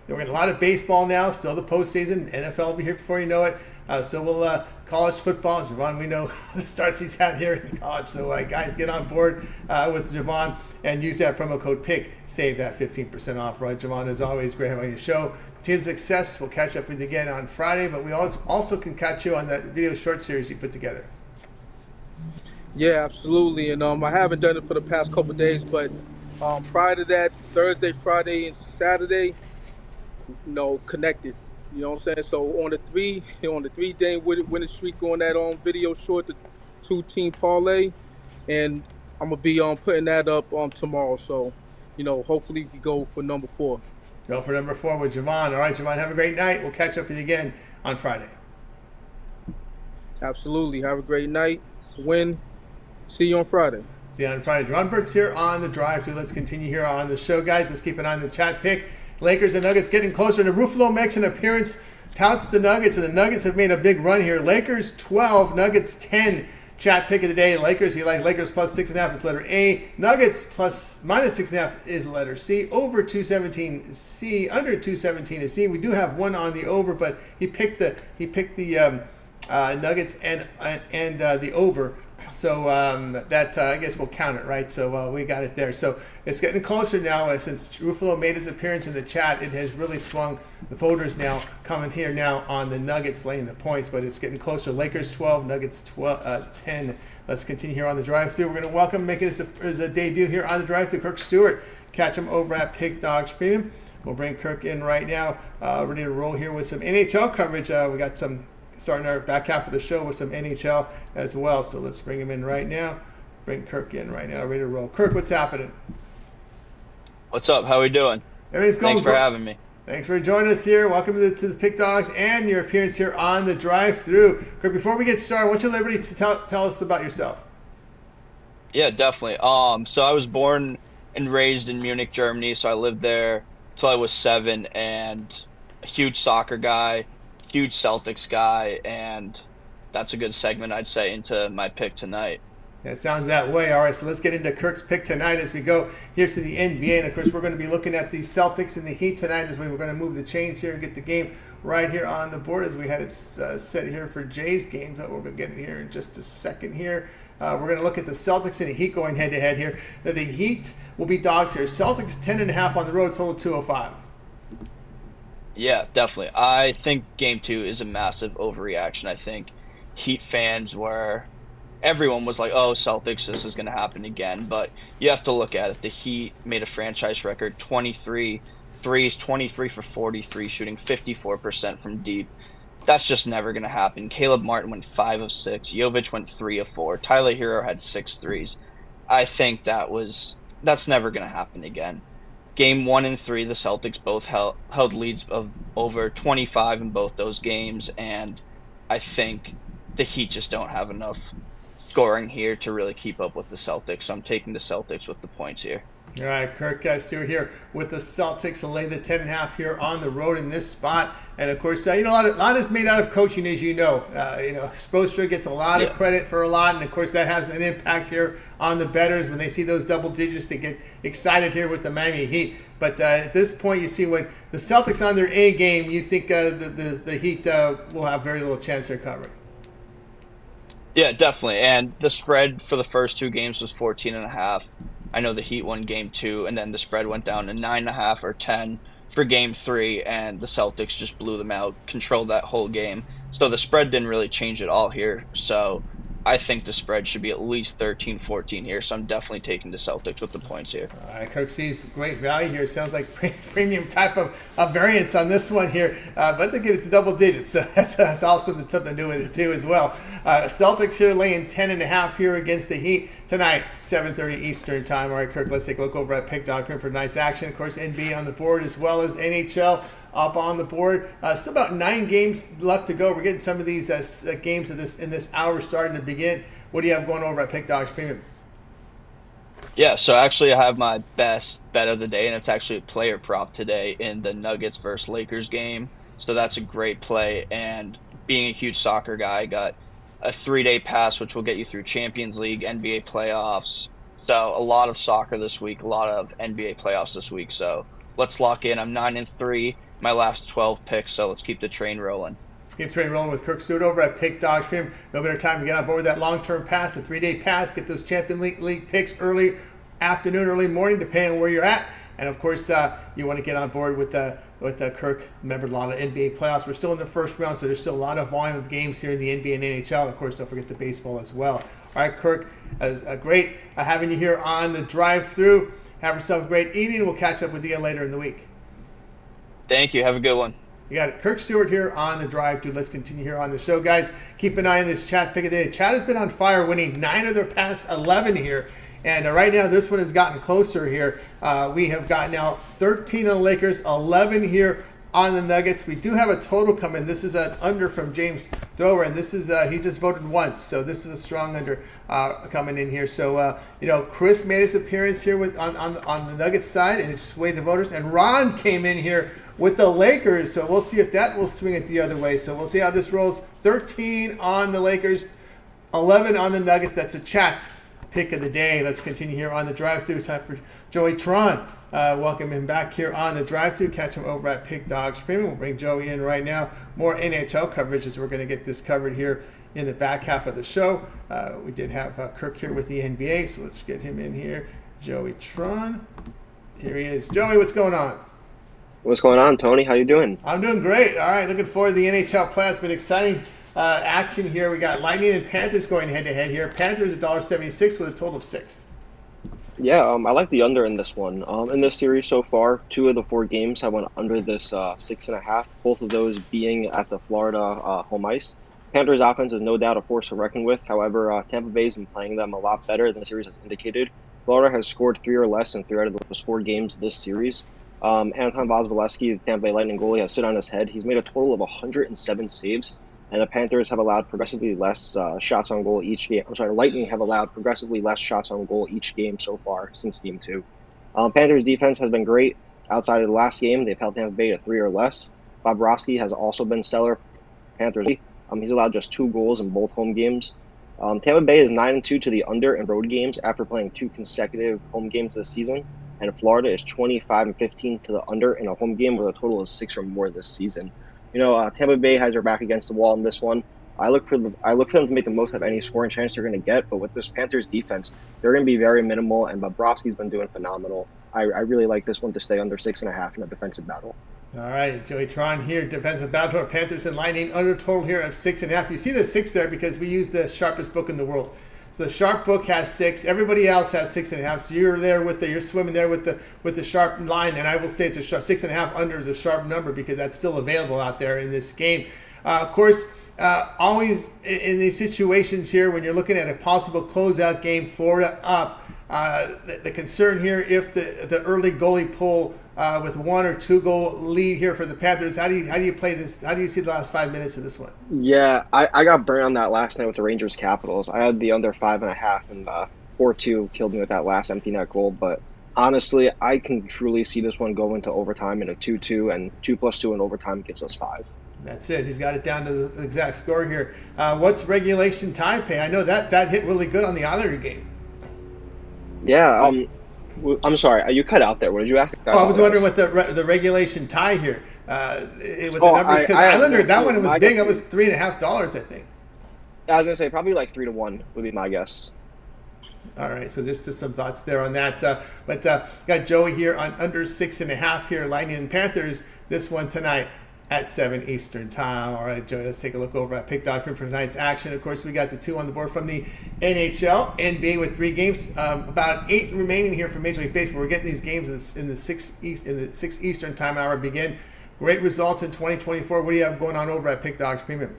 S1: getting a lot of baseball now. Still the postseason. NFL will be here before you know it. So will college football. Jovan, we know the starts he's had here in college. So guys, get on board with Jovan and use that promo code PICK. Save that 15% off. Right, Jovan, as always, great having you on your show. Continued success. We'll catch up with you again on Friday, but we also can catch you on that video short series you put together.
S6: Yeah, absolutely. And I haven't done it for the past couple of days, but prior to that, Thursday, Friday, and Saturday, connected. You know what I'm saying? So on the 3-day winning streak on that video short, the 2-team parlay, and I'm gonna be putting that up tomorrow. So, hopefully we go for number 4.
S1: Go for number 4 with Jovan. All right, Jovan, have a great night. We'll catch up with you again on Friday.
S6: Absolutely. Have a great night. Win. See you on Friday.
S1: See you on Friday. Jovan Burts here on the drive-thru. Let's continue here on the show, guys. Let's keep an eye on the chat pick. Lakers and Nuggets getting closer. And Ruffolo makes an appearance, touts the Nuggets, and the Nuggets have made a big run here. Lakers 12, Nuggets 10. Chat pick of the day. Lakers, you like Lakers plus 6.5 is letter A. Nuggets plus -6.5 is letter C. Over 217 C. Under 217 is C. We do have one on the over, but he picked the Nuggets and the over. So that I guess we'll count it, right? So we got it there. So it's getting closer now. Since Ruffolo made his appearance in the chat, it has really swung. The folders now coming here now on the Nuggets laying the points, but it's getting closer. Lakers 12, Nuggets 10. Let's continue here on the drive-thru. We're going to welcome, making his debut here on the drive-thru, Kirk Stewart. Catch him over at Pick Dogs Premium. We'll bring Kirk in right now, ready to roll here with some NHL coverage. We got some starting our back half of the show with some NHL as well. So let's bring him in right now. Bring Kirk in right now, ready to roll. Kirk, what's happening?
S7: What's up? How we doing?
S1: Everything's going.
S7: Thanks for having me.
S1: Thanks for joining us here. Welcome to the Pick Dogs and your appearance here on the drive-thru. Kirk, before we get started, I want you liberty to tell us about yourself.
S7: Yeah, definitely. So I was born and raised in Munich, Germany. So I lived there till I was 7, and a huge soccer guy, huge Celtics guy, and that's a good segment, I'd say, into my pick tonight.
S1: Yeah, it sounds that way. All right, so let's get into Kirk's pick tonight as we go here to the NBA. And, of course, we're going to be looking at the Celtics and the Heat tonight as we're going to move the chains here and get the game right here on the board as we had it set here for Jay's game. But we're going to get in here in just a second here. We're going to look at the Celtics and the Heat going head-to-head here. The Heat will be dogs here. Celtics 10.5 on the road, total 205.
S7: Yeah, definitely. I think game two is a massive overreaction. I think Heat fans were, everyone was like, oh, Celtics, this is going to happen again. But you have to look at it. The Heat made a franchise record 23 threes, 23 for 43, shooting 54% from deep. That's just never going to happen. Caleb Martin went 5 of 6. Jovic went 3 of 4. Tyler Hero had 6 threes. I think that's never going to happen again. Game 1 and 3, the Celtics both held leads of over 25 in both those games, and I think the Heat just don't have enough scoring here to really keep up with the Celtics. So I'm taking the Celtics with the points here.
S1: All right, Kirk Stewart here with the Celtics to lay the 10.5 here on the road in this spot. And of course, a lot is made out of coaching, as you know. Spoelstra gets a lot of credit for a lot, and of course that has an impact here on the bettors when they see those double digits. They get excited here with the Miami Heat. But at this point, you see when the Celtics on their A game, you think the Heat will have very little chance of recovering.
S7: Yeah, definitely. And the spread for the first 2 games was 14.5. I know the Heat won game 2, and then the spread went down to 9.5 or 10 for game 3, and the Celtics just blew them out, controlled that whole game. So the spread didn't really change at all here. So I think the spread should be at least 13-14 here. So I'm definitely taking the Celtics with the points here.
S1: All right, Kirk sees great value here. Sounds like premium type of variance on this one here. But again, it's double digits, so that's also something to do with it too as well. Celtics here laying 10.5 here against the Heat tonight, 7:30 Eastern time. All right, Kirk, let's take a look over at Pick.com for tonight's action. Of course, NBA on the board as well as NHL up on the board. Still about 9 games left to go. We're getting some of these games in this hour starting to begin. What do you have going over at Pick.Dogs Premium?
S7: Yeah, so actually I have my best bet of the day, and it's actually a player prop today in the Nuggets versus Lakers game. So that's a great play, and being a huge soccer guy, I got a 3-day pass, which will get you through Champions League, NBA playoffs. So a lot of soccer this week, a lot of NBA playoffs this week. So let's lock in. I'm 9-3, my last 12 picks, so let's keep the train rolling.
S1: Keep the train rolling with Kirk Stewart over at Pick Dogs Premium. No better time to get on board with that long-term pass, the 3-day pass. Get those Champions League picks early afternoon, early morning, depending on where you're at. And of course, you want to get on board with Kirk. Remember, a lot of NBA playoffs. We're still in the first round, so there's still a lot of volume of games here in the NBA and NHL. And of course, don't forget the baseball as well. All right, Kirk, great having you here on the drive-through. Have yourself a great evening. We'll catch up with you later in the week.
S7: Thank you. Have a good one.
S1: You got it. Kirk Stewart here on the drive-through. Let's continue here on the show, guys. Keep an eye on this chat pick of the day. Chat has been on fire, winning 9 of their past 11 here. And right now, this one has gotten closer here. We have got now 13 on the Lakers, 11 here on the Nuggets. We do have a total coming. This is an under from James Thrower, and this is he just voted once, so this is a strong under coming in here. So Chris made his appearance here on the Nuggets side, and it swayed the voters. And Ron came in here with the Lakers, so we'll see if that will swing it the other way. So we'll see how this rolls. 13 on the Lakers, 11 on the Nuggets. That's a chat pick of the day. Let's continue here on the drive-through. Time for Joey Tron. Welcome him back here on the drive-through. Catch him over at Pick Dogs Premium. We'll bring Joey in right now. More NHL coverage as we're going to get this covered here in the back half of the show. We did have Kirk here with the NBA, so let's get him in here. Joey Tron. Here he is. Joey, what's going on?
S8: What's going on, Tony? How you doing?
S1: I'm doing great. All right, looking forward to the NHL playoffs. Been exciting action here. We got Lightning and Panthers going head-to-head here. Panthers $1.76 with a total of 6.
S8: Yeah, I like the under in this one. In this series so far, 2 of the 4 games have went under this 6.5. Both of those being at the Florida home ice. Panthers offense is no doubt a force to reckon with. However, Tampa Bay's been playing them a lot better than the series has indicated. Florida has scored 3 or less in 3 out of those 4 games this series. Anton Vasilevsky, the Tampa Bay Lightning goalie, has stood on his head. He's made a total of 107 saves. And the Panthers have allowed progressively less shots on goal each game. Lightning have allowed progressively less shots on goal each game so far since Game 2. Panthers defense has been great. Outside of the last game, they've held Tampa Bay to 3 or less. Bobrovsky has also been stellar. Panthers, he's allowed just 2 goals in both home games. Tampa Bay is 9-2 to the under in road games after playing 2 consecutive home games this season. And Florida is 25-15 to the under in a home game with a total of 6 or more this season. Tampa Bay has their back against the wall in this one. I look for them to make the most of any scoring chance they're going to get, but with this Panthers defense, they're going to be very minimal, and Bobrovsky's been doing phenomenal. I really like this one to stay under 6.5 in a defensive battle.
S1: All right, Joey Tron here, defensive battle. Panthers and Lightning under total here of 6.5. You see the 6 there because we use the sharpest book in the world. So the sharp book has 6. Everybody else has 6.5. So you're there you're swimming there with the sharp line. And I will say it's a 6.5 under is a sharp number because that's still available out there in this game. Of course, always in these situations here when you're looking at a possible closeout game, Florida up. The concern here, if the early goalie pull with 1 or 2 goal lead here for the Panthers, how do you play this? How do you see the last 5 minutes of this one?
S8: Yeah, I got burned on that last night with the Rangers Capitals. I had the under 5.5, and 4-2 killed me with that last empty net goal. But honestly, I can truly see this one go into overtime in a 2-2, and 2+2 in overtime gives us 5.
S1: That's it. He's got it down to the exact score here. What's regulation tie pay? I know that hit really good on the Islander game.
S8: Yeah, I'm sorry, you cut out there. What did you ask?
S1: I was wondering what the regulation tie here with the numbers, because Islander, that one was big. It was $3.50, I think.
S8: I was gonna say probably like 3-1 would be my guess.
S1: All right, so just some thoughts there on that. But got Joey here on under 6.5 here, Lightning and Panthers. This one tonight at 7 Eastern time. All right, Joey, let's take a look over at Pick Doctrine for tonight's action. Of course, we got the 2 on the board from the NHL, NBA with 3 games. About 8 remaining here for Major League Baseball. We're getting these games in the 6 Eastern time hour begin. Great results in 2024. What do you have going on over at Pick Dogs Premium?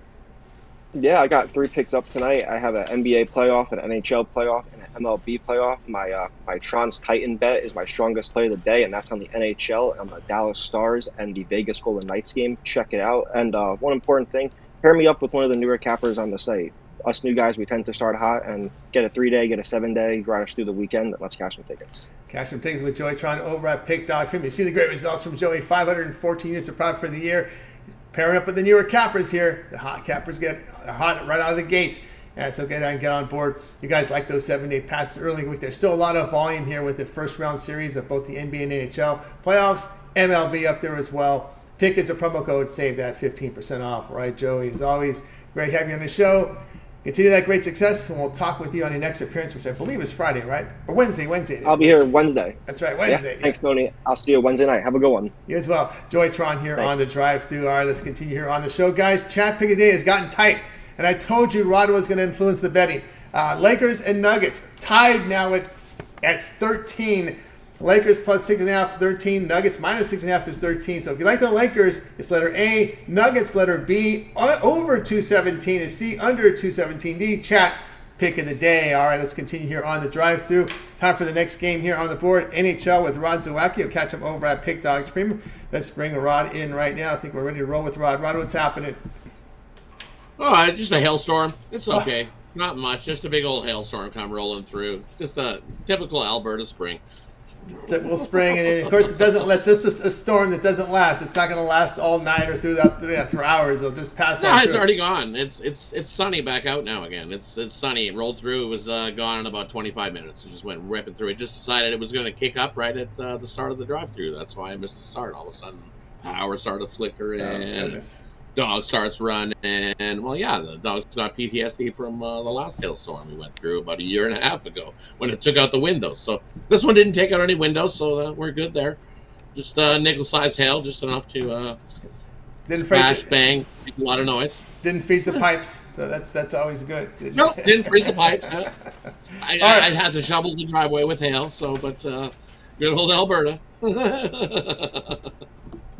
S8: Yeah, I got 3 picks up tonight. I have an NBA playoff, an NHL playoff, and an MLB playoff. My Tron's Titan bet is my strongest play of the day, and that's on the NHL, on the Dallas Stars and the Vegas Golden Knights game. Check it out. And one important thing, pair me up with one of the newer cappers on the site. Us new guys, we tend to start hot and get a 3-day, get a 7-day, ride us through the weekend. Let's cash some tickets.
S1: Cash some tickets with Joey Tron over at Pick Dogs Premium. You see the great results from Joey, 514 units of profit for the year. Pairing up with the newer cappers here. The hot cappers get hot right out of the gate. Yeah, so get on board. You guys like those 7-day passes early in the week. There's still a lot of volume here with the first round series of both the NBA and NHL playoffs. MLB up there as well. Pick as a promo code. Save that 15% off. All right, Joey, as always, great having you on the show. Continue that great success, and we'll talk with you on your next appearance, which I believe is Friday, right? Or Wednesday.
S8: I'll be here Wednesday.
S1: That's right, Wednesday.
S8: Yeah, thanks, Tony. I'll see you Wednesday night. Have a good one.
S1: You as well. Joey Tron here on the drive-thru. All right, let's continue here on the show, guys. Chat pick of the day has gotten tight, and I told you Rod was going to influence the betting. Lakers and Nuggets tied now at 13. Lakers plus 6.5, 13. Nuggets minus 6.5 is 13. So if you like the Lakers, it's letter A. Nuggets, letter B. Over 217 is C. Under 217 D. Chat pick of the day. All right, let's continue here on the drive-thru. Time for the next game here on the board. NHL with Rod Zawacky. You'll catch him over at Pick Dogs Premium. Let's bring Rod in right now. I think we're ready to roll with Rod. Rod, what's happening?
S9: Oh, just a hailstorm. It's okay. Not much. Just a big old hailstorm come rolling through. Just a typical Alberta spring.
S1: Typical spring, and of course it doesn't. It's just a storm that doesn't last. It's not going to last all night or through hours. It'll just pass.
S9: No, it's already gone. It's sunny back out now again. It's sunny. It rolled through. It was gone in about 25 minutes. It just went ripping through. It just decided it was going to kick up right at the start of the drive-through. That's why I missed the start. All of a sudden, power started flickering. Dog starts running, and well, yeah, the dog's got PTSD from the last hailstorm we went through about a year and a half ago when it took out the windows. So this one didn't take out any windows, so we're good there. Just nickel-sized hail, just enough to smash, bang, make a lot of noise.
S1: Didn't freeze the pipes, so that's always good.
S9: No, didn't freeze the pipes. I had to shovel the driveway with hail, but good old Alberta.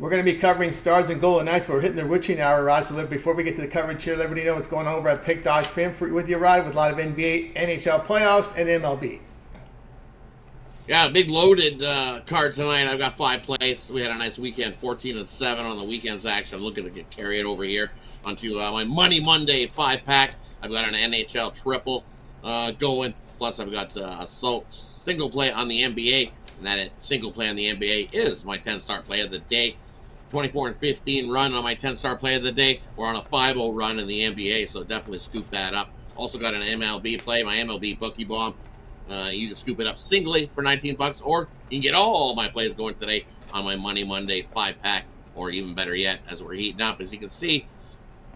S1: We're going to be covering Stars and Golden Knights, but we're hitting the witching hour, Rod. So before we get to the coverage here, let everybody know what's going on over at Pick Dogs Premium with you, Rod, with a lot of NBA, NHL playoffs, and MLB.
S9: Yeah, big loaded card tonight. I've got 5 plays. We had a nice weekend, 14-7 on the weekend's action. I'm looking to carry it over here onto my Money Monday 5-pack. I've got an NHL triple going. Plus, I've got a single play on the NBA, and that single play on the NBA is my 10-star play of the day. 24-15 run on my 10-star play of the day. We're on a 5-0 run in the NBA, so definitely scoop that up. Also got an MLB play, my MLB Bookie Bomb. You can scoop it up singly for $19, or you can get all my plays going today on my Money Monday 5-pack, or even better yet, as we're heating up. As you can see,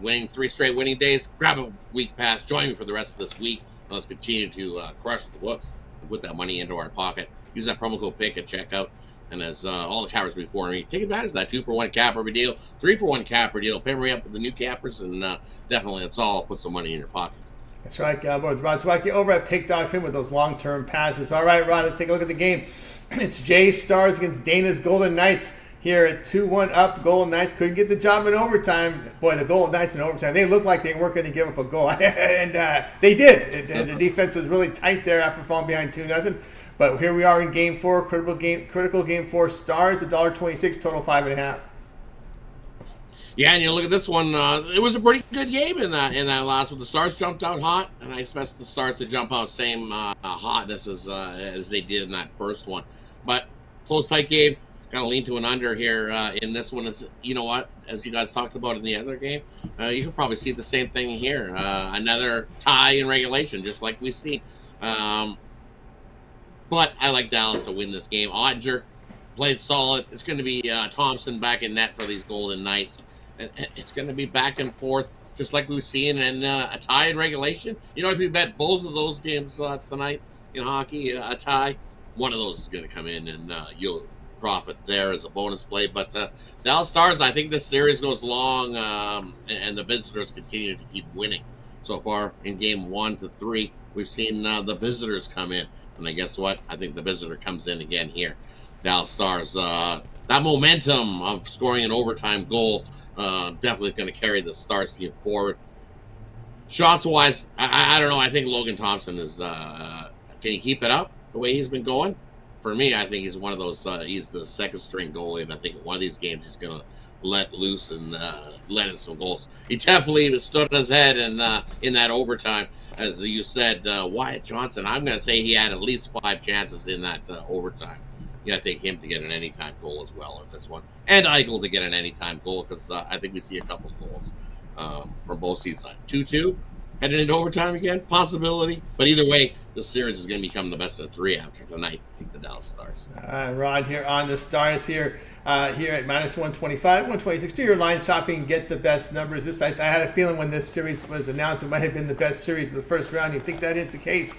S9: winning 3 straight winning days. Grab a week pass. Join me for the rest of this week. Let's continue to crush the books and put that money into our pocket. Use that promo code PICK at checkout. And as all the cappers before me, take advantage of that 2-for-1 capper deal, 3-for-1 capper deal. Pair me up with the new cappers, and definitely let's all put some money in your pocket.
S1: That's right, with Rod Zawacky over at Pick Dog Pin with those long-term passes. All right, Rod, let's take a look at the game. It's Jay's Stars against Dana's Golden Knights here at 2-1 up. Golden Knights couldn't get the job in overtime. Boy, the Golden Knights in overtime, they looked like they weren't going to give up a goal. And they did. The defense was really tight there after falling behind 2-0. But here we are in Game 4, critical Game 4. Stars, $1.26, total 5.5.
S9: Yeah, and you look at this one. It was a pretty good game in that last one. The Stars jumped out hot, and I expect the Stars to jump out same hotness as they did in that first one. But close, tight game. Kind of lean to an under here in this one. Is, you know what? As you guys talked about in the other game, you could probably see the same thing here. Another tie in regulation, just like we see. But I like Dallas to win this game. Ottinger played solid. It's going to be Thompson back in net for these Golden Knights. It's going to be back and forth, just like we've seen in a tie in regulation. You know, if you bet both of those games tonight in hockey, a tie, one of those is going to come in, and you'll profit there as a bonus play. But Dallas Stars, I think this series goes long, and the visitors continue to keep winning. So far in Game 1 to 3, we've seen the visitors come in. And then guess what? I think the visitor comes in again here. Dallas Stars, that momentum of scoring an overtime goal definitely going to carry the Stars team forward. Shots-wise, I don't know. I think Logan Thompson is can he keep it up the way he's been going? For me, I think he's one of those, he's the second-string goalie, and I think one of these games he's going to let loose and let in some goals. He definitely stood on his head in that overtime. As you said, Wyatt Johnson, I'm going to say he had at least 5 chances in that overtime. You got to take him to get an anytime goal as well in this one. And Eichel to get an anytime goal, because I think we see a couple goals from both sides. 2-2, heading into overtime again, possibility. But either way, the series is going to become the best of 3 after tonight. I think the Dallas Stars.
S1: Rod here on the Stars here at minus 125, 126. Do your line shopping, get the best numbers. I had a feeling when this series was announced, it might have been the best series of the first round. You think that is the case?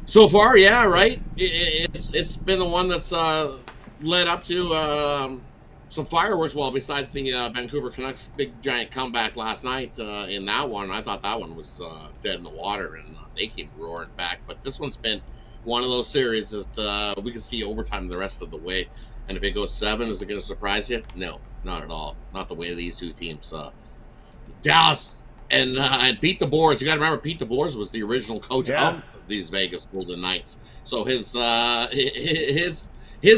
S9: So far, yeah, right. It's been the one that's led up to some fireworks. Well, besides the Vancouver Canucks' big giant comeback last night in that one, I thought that one was dead in the water, and they came roaring back. But this one's been one of those series that we can see overtime the rest of the way. And if it goes 7, is it going to surprise you? No, not at all. Not the way these two teams. Dallas and Pete DeBoer. You got to remember, Pete DeBoer was the original coach of these Vegas Golden Knights. So his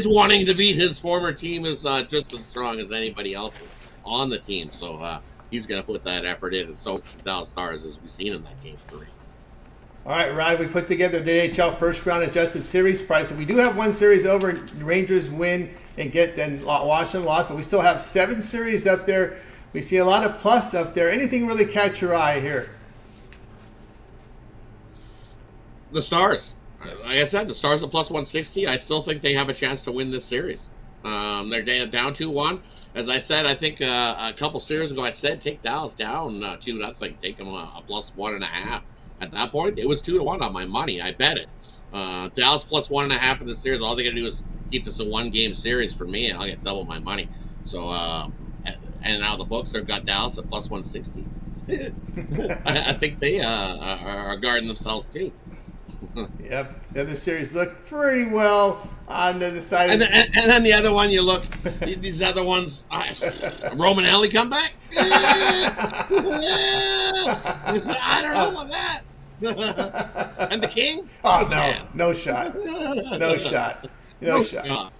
S9: wanting to beat his former team is just as strong as anybody else on the team. So he's going to put that effort in, and so is Dallas Stars, as we've seen in that Game 3.
S1: All right, Rod, we put together the NHL first round adjusted series price. We do have one series over. Rangers win and then Washington lost, but we still have 7 series up there. We see a lot of plus up there. Anything really catch your eye here?
S9: The Stars. Like I said, the Stars are plus 160. I still think they have a chance to win this series. They're down 2-1. As I said, I think a couple series ago, I said take Dallas down 2-0. Take them a plus 1.5. At that point, it was 2-1 on my money. I bet it. Dallas plus 1.5 in the series. All they got to do is keep this a 1-game series for me, and I'll get double my money. So, and now the books have got Dallas at plus 160. I think they are guarding themselves too.
S1: Yep, the other series look pretty well on the side.
S9: And then the other one, you look, these other ones, Roman Ellie come back? I don't know about that. And the Kings?
S1: Oh, no shot. No shot. No shot.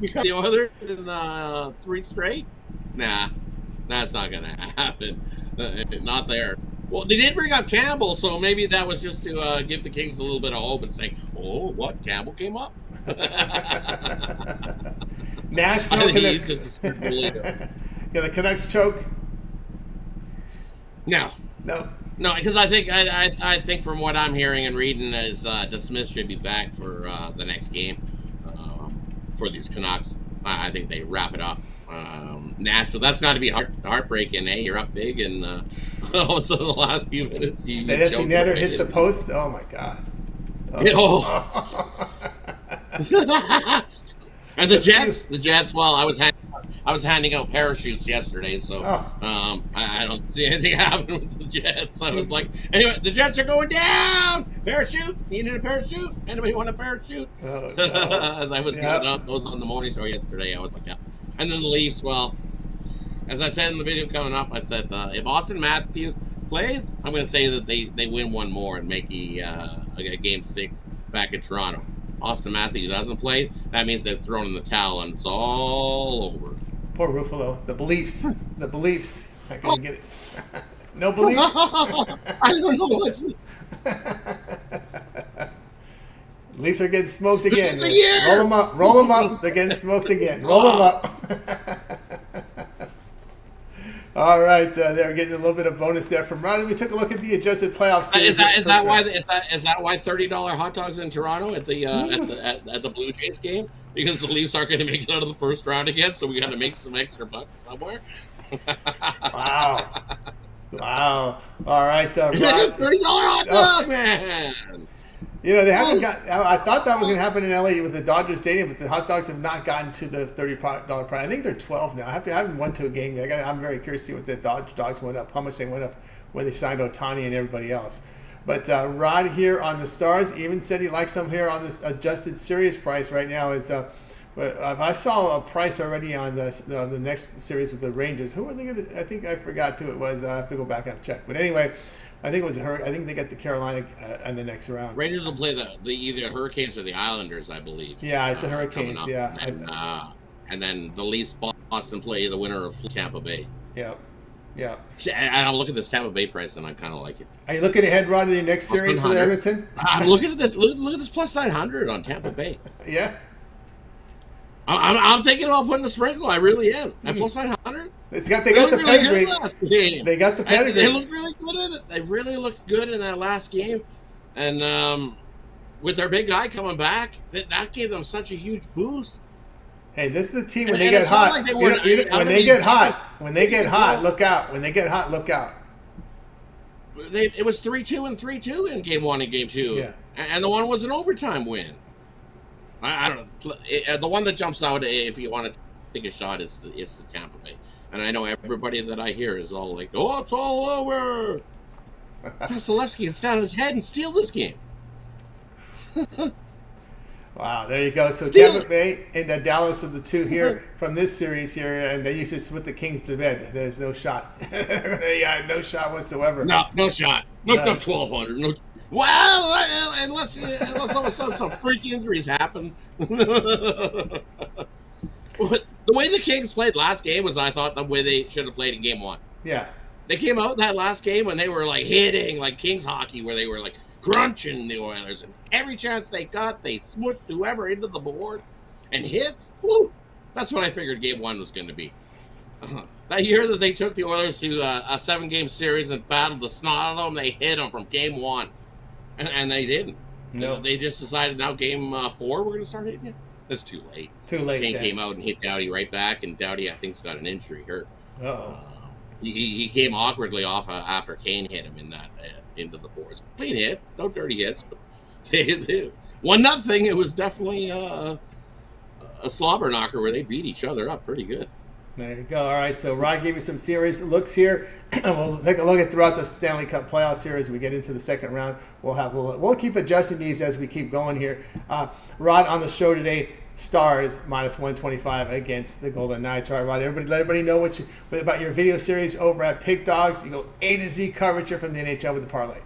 S9: You got the Oilers in 3 straight? Nah, that's not going to happen. Not there. Well, they did bring up Campbell, so maybe that was just to give the Kings a little bit of hope and say, oh, what? Campbell came up?
S1: Nashville.
S9: He's just a leader.
S1: Yeah, the Canucks choke?
S9: No, because I think from what I'm hearing and reading is DeSmith should be back for the next game for these Canucks. I think they wrap it up. Nashville, that's got to be heartbreaking. Hey, you're up big, and also the last few minutes, the
S1: empty netter hits the post. Oh my God!
S9: And the Jets. Well, I was handing out parachutes yesterday, so I don't see anything happening with the Jets. I was like, anyway, the Jets are going down. Parachute? You need a parachute? Anybody want a parachute?
S1: Oh, no.
S9: As I was giving out those on the morning show yesterday, I was like, yeah. And then the Leafs. Well, as I said in the video coming up, I said if Austin Matthews plays, I'm going to say that they win one more and make a game 6 back in Toronto. Austin Matthews doesn't play, that means they've thrown in the towel and it's all over.
S1: Poor Ruffolo. The beliefs. I couldn't get it. No belief?
S9: I don't know what.
S1: Leafs are getting smoked again.
S9: This is the year.
S1: Roll them up. They're getting smoked again. Roll them up. All right, they're getting a little bit of bonus there from Ron. We took a look at the adjusted playoff series.
S9: Is that why $30 hot dogs in Toronto at the Blue Jays game? Because the Leafs aren't going to make it out of the first round again, so we got to make some extra bucks somewhere.
S1: Wow. All right, Ron.
S9: $30 hot dog, man.
S1: You know, they haven't got. I thought that was going to happen in LA with the Dodger Stadium, but the hot dogs have not gotten to the $30 price. I think they're 12 now. I haven't won to a game yet. I'm very curious to see what the Dodger dogs went up, how much they went up when they signed Ohtani and everybody else. But Rod here on the Stars even said he likes them here on this adjusted series price right now. Is I saw a price already on the next series with the Rangers. Who are they going to? I think I forgot who it was. I have to go back and check. But anyway. I think it was I think they got the Carolina in the next round.
S9: Rangers will play the either Hurricanes or the Islanders, I believe.
S1: Yeah, it's the Hurricanes. Yeah,
S9: and then the Leafs Boston play the winner of Tampa Bay.
S1: Yeah.
S9: And I'm looking at this Tampa Bay price, and I kind of like it.
S1: Are you looking ahead, Rod, to your next series for Edmonton?
S9: I'm looking at this. Look at this plus 900 on Tampa Bay.
S1: Yeah.
S9: I'm thinking about putting a sprinkle. I really am. At plus 900.
S1: They got the pedigree. They got the pedigree.
S9: They looked really good in it. They really looked good in that last game, and with their big guy coming back, that gave them such a huge boost.
S1: Hey, this is the team when they get hot. When they get hot, look out. When they get hot, look out.
S9: It was 3-2 and 3-2 in game 1 and game 2.
S1: Yeah.
S9: And the one was an overtime win. I don't know. The one that jumps out, if you want to take a shot, is the Tampa Bay. And I know everybody that I hear is all like, "Oh, it's all over." Vasilevsky can stand on his head and steal this game.
S1: Wow, there you go. So Tampa Bay and Dallas are the two here from this series here, and they used to put the Kings to bed. There's no shot. Yeah, no shot whatsoever.
S9: No shot. No 1,200. No. Well, unless all of a sudden some freak injuries happen. The way the Kings played last game was, I thought, the way they should have played in game 1.
S1: Yeah.
S9: They came out in that last game and they were like hitting like Kings hockey, where they were like crunching the Oilers, and every chance they got, they smushed whoever into the boards and hits. Woo! That's what I figured game 1 was going to be. That year that they took the Oilers to a 7-game series and battled the snot out of them, they hit them from game 1, and they didn't.
S1: No.
S9: They just decided now game 4 we're going to start hitting you. That's too late. Kane came out and hit Doughty right back, and Doughty, I think, has got an injury hurt. He came awkwardly off after Kane hit him in that into the boards. Clean hit, no dirty hits, but 1-0. It was definitely a slobber knocker where they beat each other up pretty good.
S1: There you go. All right, so Rod gave you some series looks here. We'll take a look at throughout the Stanley Cup playoffs here as we get into the second round. We'll keep adjusting these as we keep going here. Rod, on the show today, Stars minus 125 against the Golden Knights. All right, Rod, let everybody know about your video series over at Pick Dogs. You go A to Z coverage here from the NHL with the parlay.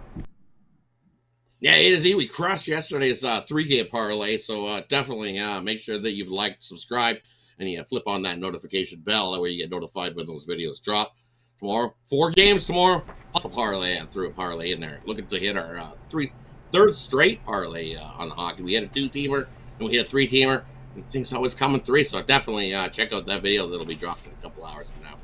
S9: Yeah, A to Z. We crushed yesterday's 3-game parlay, so definitely make sure that you've liked, subscribed, and you flip on that notification bell. That way you get notified when those videos drop. Tomorrow, 4 games tomorrow. Also parlay. I threw a parlay in there. Looking to hit our third straight parlay on the hockey. We had a 2-teamer, and we hit a 3-teamer. And things always come in 3, so definitely check out that video. That'll be dropped in a couple hours from now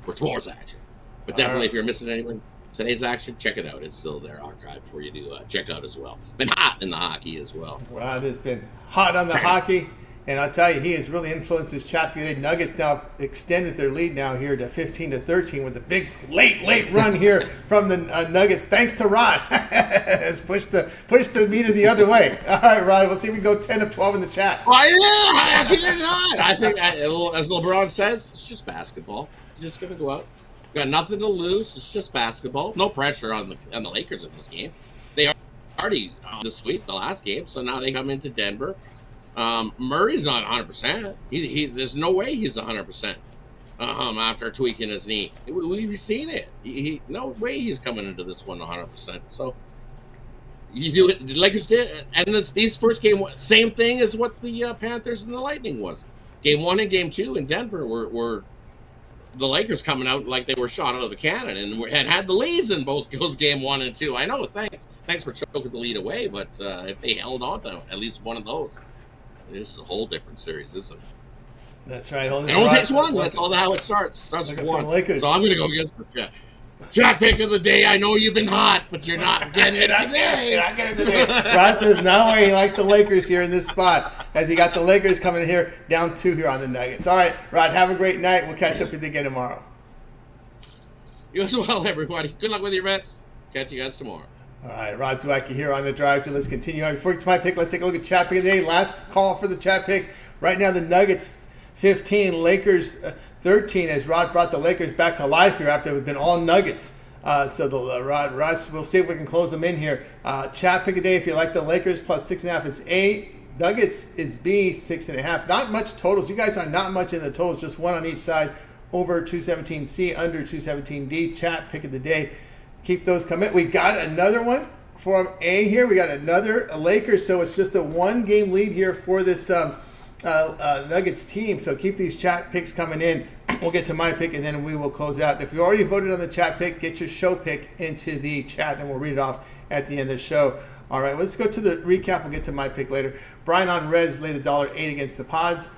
S9: for tomorrow's action. But definitely, if you're missing anyone, today's action, check it out. It's still there, archived for you to check out as well. Been hot in the hockey as well.
S1: Rod, it's been hot on the hockey. And I'll tell you, he has really influenced his chat. The Nuggets now extended their lead now here to 15-13 with a big late run here from the Nuggets. Thanks to Rod. Has pushed the meter the other way. All right, Rod, we'll see if we go 10 of 12 in the chat.
S9: How can you not? I think, as LeBron says, it's just basketball. You're just going to go out. Got nothing to lose. It's just basketball. No pressure on the Lakers in this game. They are already on the sweep the last game, so now they come into Denver. Murray's not 100%. There's no way he's 100%. After tweaking his knee, we've seen it. No way he's coming into this one 100%. So you do it. The Lakers did, and these first game, same thing as what the Panthers and the Lightning was. Game 1 and Game 2 in Denver were the Lakers coming out like they were shot out of the cannon and had the leads in both those Game 1 and 2. I know. Thanks for choking the lead away, but if they held on to at least one of those. This is a whole different series, isn't it?
S1: That's right.
S9: It only takes one. That's all how it starts. Starts with one. So I'm going to go against the chat. Chat pick of the day. I know you've been hot, but you're not getting it today.
S1: You're not getting it today. Rod says no way. He likes the Lakers here in this spot as he got the Lakers coming here down 2 here on the Nuggets. All right, Rod, have a great night. We'll catch up with you again tomorrow.
S9: You as well, everybody. Good luck with your bets. Catch you guys tomorrow.
S1: All right, Rod Zawacky here on the drive. Let's continue on. Before we get to my pick, let's take a look at chat pick of the day. Last call for the chat pick. Right now, the Nuggets 15, Lakers 13. As Rod brought the Lakers back to life here after we've been all Nuggets. So the Rod, we'll see if we can close them in here. Chat pick of the day. If you like the Lakers plus 6.5, it's A. Nuggets is B, 6.5. Not much totals. You guys are not much in the totals. Just one on each side. Over 217C, under 217D. Chat pick of the day. Keep those coming. We got another one from A here. We got another Lakers. So it's just a 1-game lead here for this Nuggets team. So keep these chat picks coming in. We'll get to my pick and then we will close out. If you already voted on the chat pick, get your show pick into the chat and we'll read it off at the end of the show. All right, let's go to the recap. We'll get to my pick later. Brian on Reds laid the $1.08 against the Pods.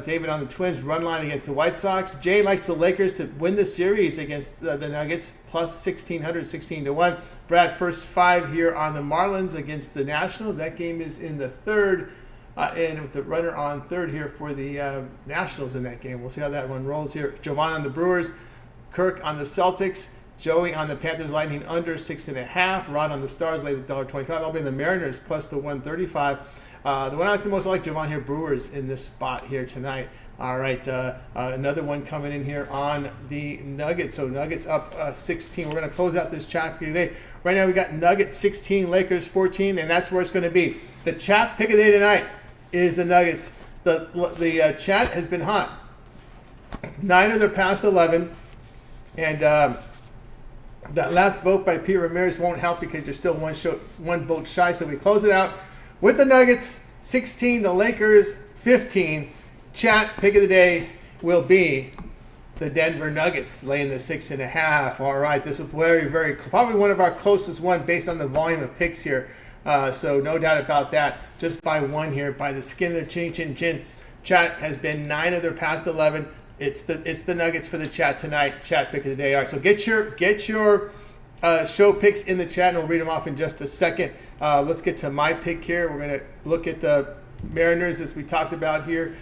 S1: David on the Twins, run line against the White Sox. Jay likes the Lakers to win the series against the Nuggets, plus 1,600, 16-1. Brad, first 5 here on the Marlins against the Nationals. That game is in the third, and with the runner on third here for the Nationals in that game. We'll see how that one rolls here. Jovan on the Brewers, Kirk on the Celtics, Joey on the Panthers Lightning under 6.5. Rod on the Stars laid the $1.25. I'll be in the Mariners plus the 135. The one I like the most, I like Jovan here, Brewers in this spot here tonight. All right, another one coming in here on the Nuggets. So Nuggets up 16. We're going to close out this chat pick of the day. Right now we got Nuggets 16, Lakers 14, and that's where it's going to be. The chat pick of the day tonight is the Nuggets. The chat has been hot. 9 of their past 11, and that last vote by Pete Ramirez won't help because you're still one vote shy. So we close it out with the Nuggets 16, the Lakers 15. Chat pick of the day will be the Denver Nuggets laying the 6.5. All right, this was very probably one of our closest one based on the volume of picks here. So no doubt about that. Just by one here, by the skin of their chin. Chat has been 9 of their past 11. It's the Nuggets for the chat tonight. Chat pick of the day. All right, so get your show picks in the chat, and we'll read them off in just a second. Let's get to my pick here. We're going to look at the Mariners as we talked about here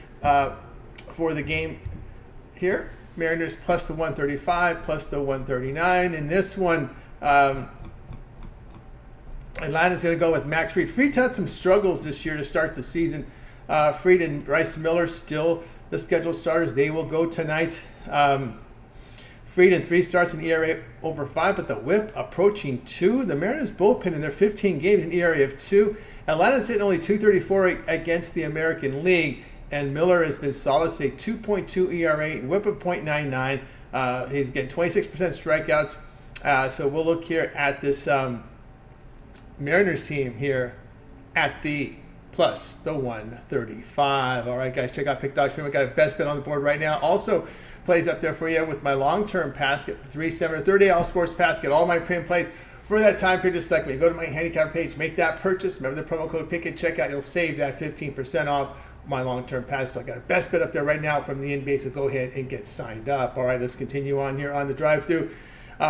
S1: for the game here. Mariners plus the 135, plus the 139. In this one, Atlanta's going to go with Max Fried. Fried's had some struggles this year to start the season. Fried and Bryce Miller still the scheduled starters. They will go tonight. Fried in 3 starts, an ERA over 5, but the whip approaching 2. The Mariners bullpen in their 15 games, an ERA of 2. Atlanta's hitting only 234 against the American League, and Miller has been solid today, 2.2 ERA, whip of .99. He's getting 26% strikeouts. So we'll look here at this Mariners team here at the plus the 135. All right, guys, check out Pick Dogs. We've got a best bet on the board right now. Also, plays up there for you with my long-term pass, get the 3, 7, or 30 all sports pass, get all my premium plays for that time period. Just like when you go to my Handicapper page, make that purchase. Remember the promo code PICK at checkout. You'll save that 15% off my long-term pass. So I got a best bet up there right now from the NBA. So go ahead and get signed up. All right, let's continue on here on the drive-through.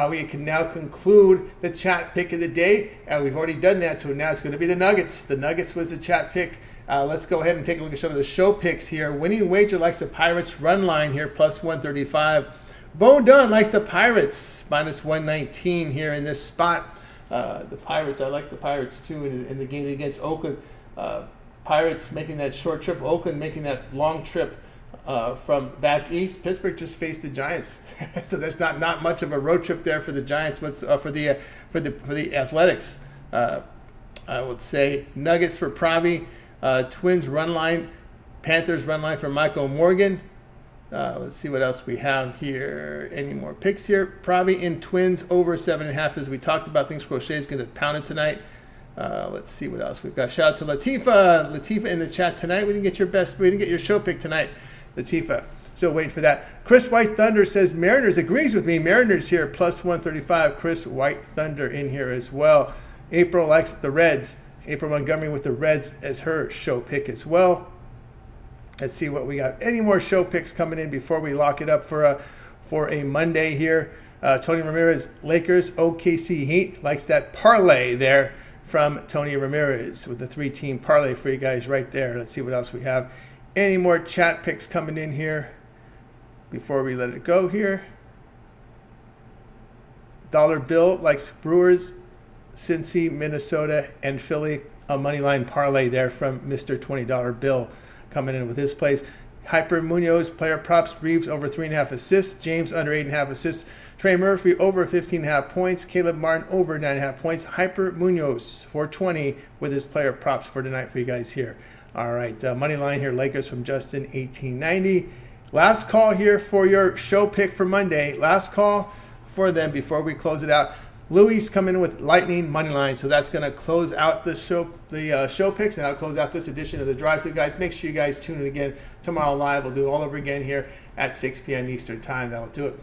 S1: We can now conclude the chat pick of the day. We've already done that, so now it's going to be the Nuggets. The Nuggets was the chat pick. Let's go ahead and take a look at some of the show picks here. Winning wager likes the Pirates run line here, plus 135. Bone Dunn likes the Pirates, minus 119 here in this spot. The Pirates, I like the Pirates too in the game against Oakland. Pirates making that short trip, Oakland making that long trip from back east. Pittsburgh just faced the Giants, so there's not much of a road trip there for the Giants. What's for the Athletics? I would say Nuggets for Pravi, Twins run line, Panthers run line for Michael Morgan. Let's see what else we have here. Any more picks here? Pravi in Twins over 7.5, as we talked about. Things Crochet is going to pound it tonight. Let's see what else we've got. Shout out to Latifa. Latifa in the chat tonight. We didn't get your show pick tonight, Latifa. Still waiting for that. Chris White Thunder says Mariners, agrees with me. Mariners here, plus 135. Chris White Thunder in here as well. April likes the Reds. April Montgomery with the Reds as her show pick as well. Let's see what we got. Any more show picks coming in before we lock it up for a Monday here. Tony Ramirez, Lakers, OKC Heat. Likes that parlay there from Tony Ramirez with the 3-team parlay for you guys right there. Let's see what else we have. Any more chat picks coming in here before we let it go here. Dollar Bill likes Brewers, Cincy, Minnesota, and Philly. A moneyline parlay there from Mr. $20 Bill coming in with his plays. Hyper Munoz, player props, Reeves over 3.5 assists, James under 8.5 assists, Trey Murphy over 15.5 points, Caleb Martin over 9.5 points, Hyper Munoz 420 with his player props for tonight for you guys here. All right, money line here, Lakers from Justin 1890. Last call here for your show pick for Monday. Last call for them before we close it out. Louis coming in with Lightning money line, so that's going to close out the show picks, and that'll close out this edition of the Drive-Thru, guys. Make sure you guys tune in again tomorrow live. We'll do it all over again here at 6 p.m. Eastern Time. That'll do it.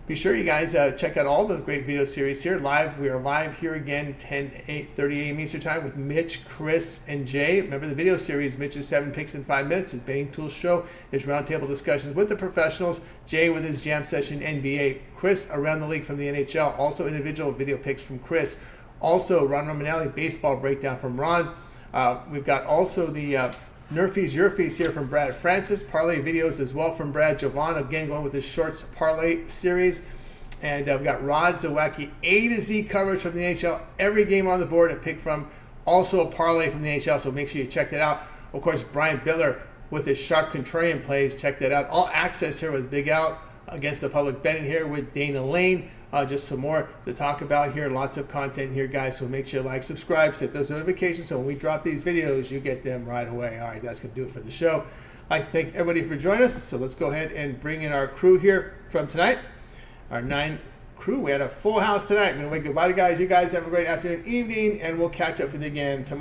S1: Be sure you guys check out all the great video series here live. We are live here again 8:30 a.m. Eastern Time with Mitch, Chris, and Jay. Remember the video series, Mitch's 7 picks in 5 minutes, his Betting Tools Show, his roundtable discussions with the professionals, Jay with his Jam Session NBA, Chris around the league from the NHL, also individual video picks from Chris, also Ron Romanelli baseball breakdown from Ron. We've got also the Nerfies, Your Fees here from Brad Francis. Parlay videos as well from Brad Jovan. Again, going with his shorts parlay series. And we've got Rod Zawacky, A to Z coverage from the NHL. Every game on the board, a pick from. Also a parlay from the NHL, so make sure you check that out. Of course, Brian Bitler with his sharp contrarian plays. Check that out. All access here with Big Out against the public betting here with Dana Lane. Just some more to talk about here. Lots of content here, guys. So make sure you like, subscribe, set those notifications so when we drop these videos, you get them right away. All right, that's going to do it for the show. I'd like to thank everybody for joining us. So let's go ahead and bring in our crew here from tonight. Our 9 crew. We had a full house tonight. I'm going to wave goodbye to guys. You guys have a great afternoon, evening, and we'll catch up with you again tomorrow.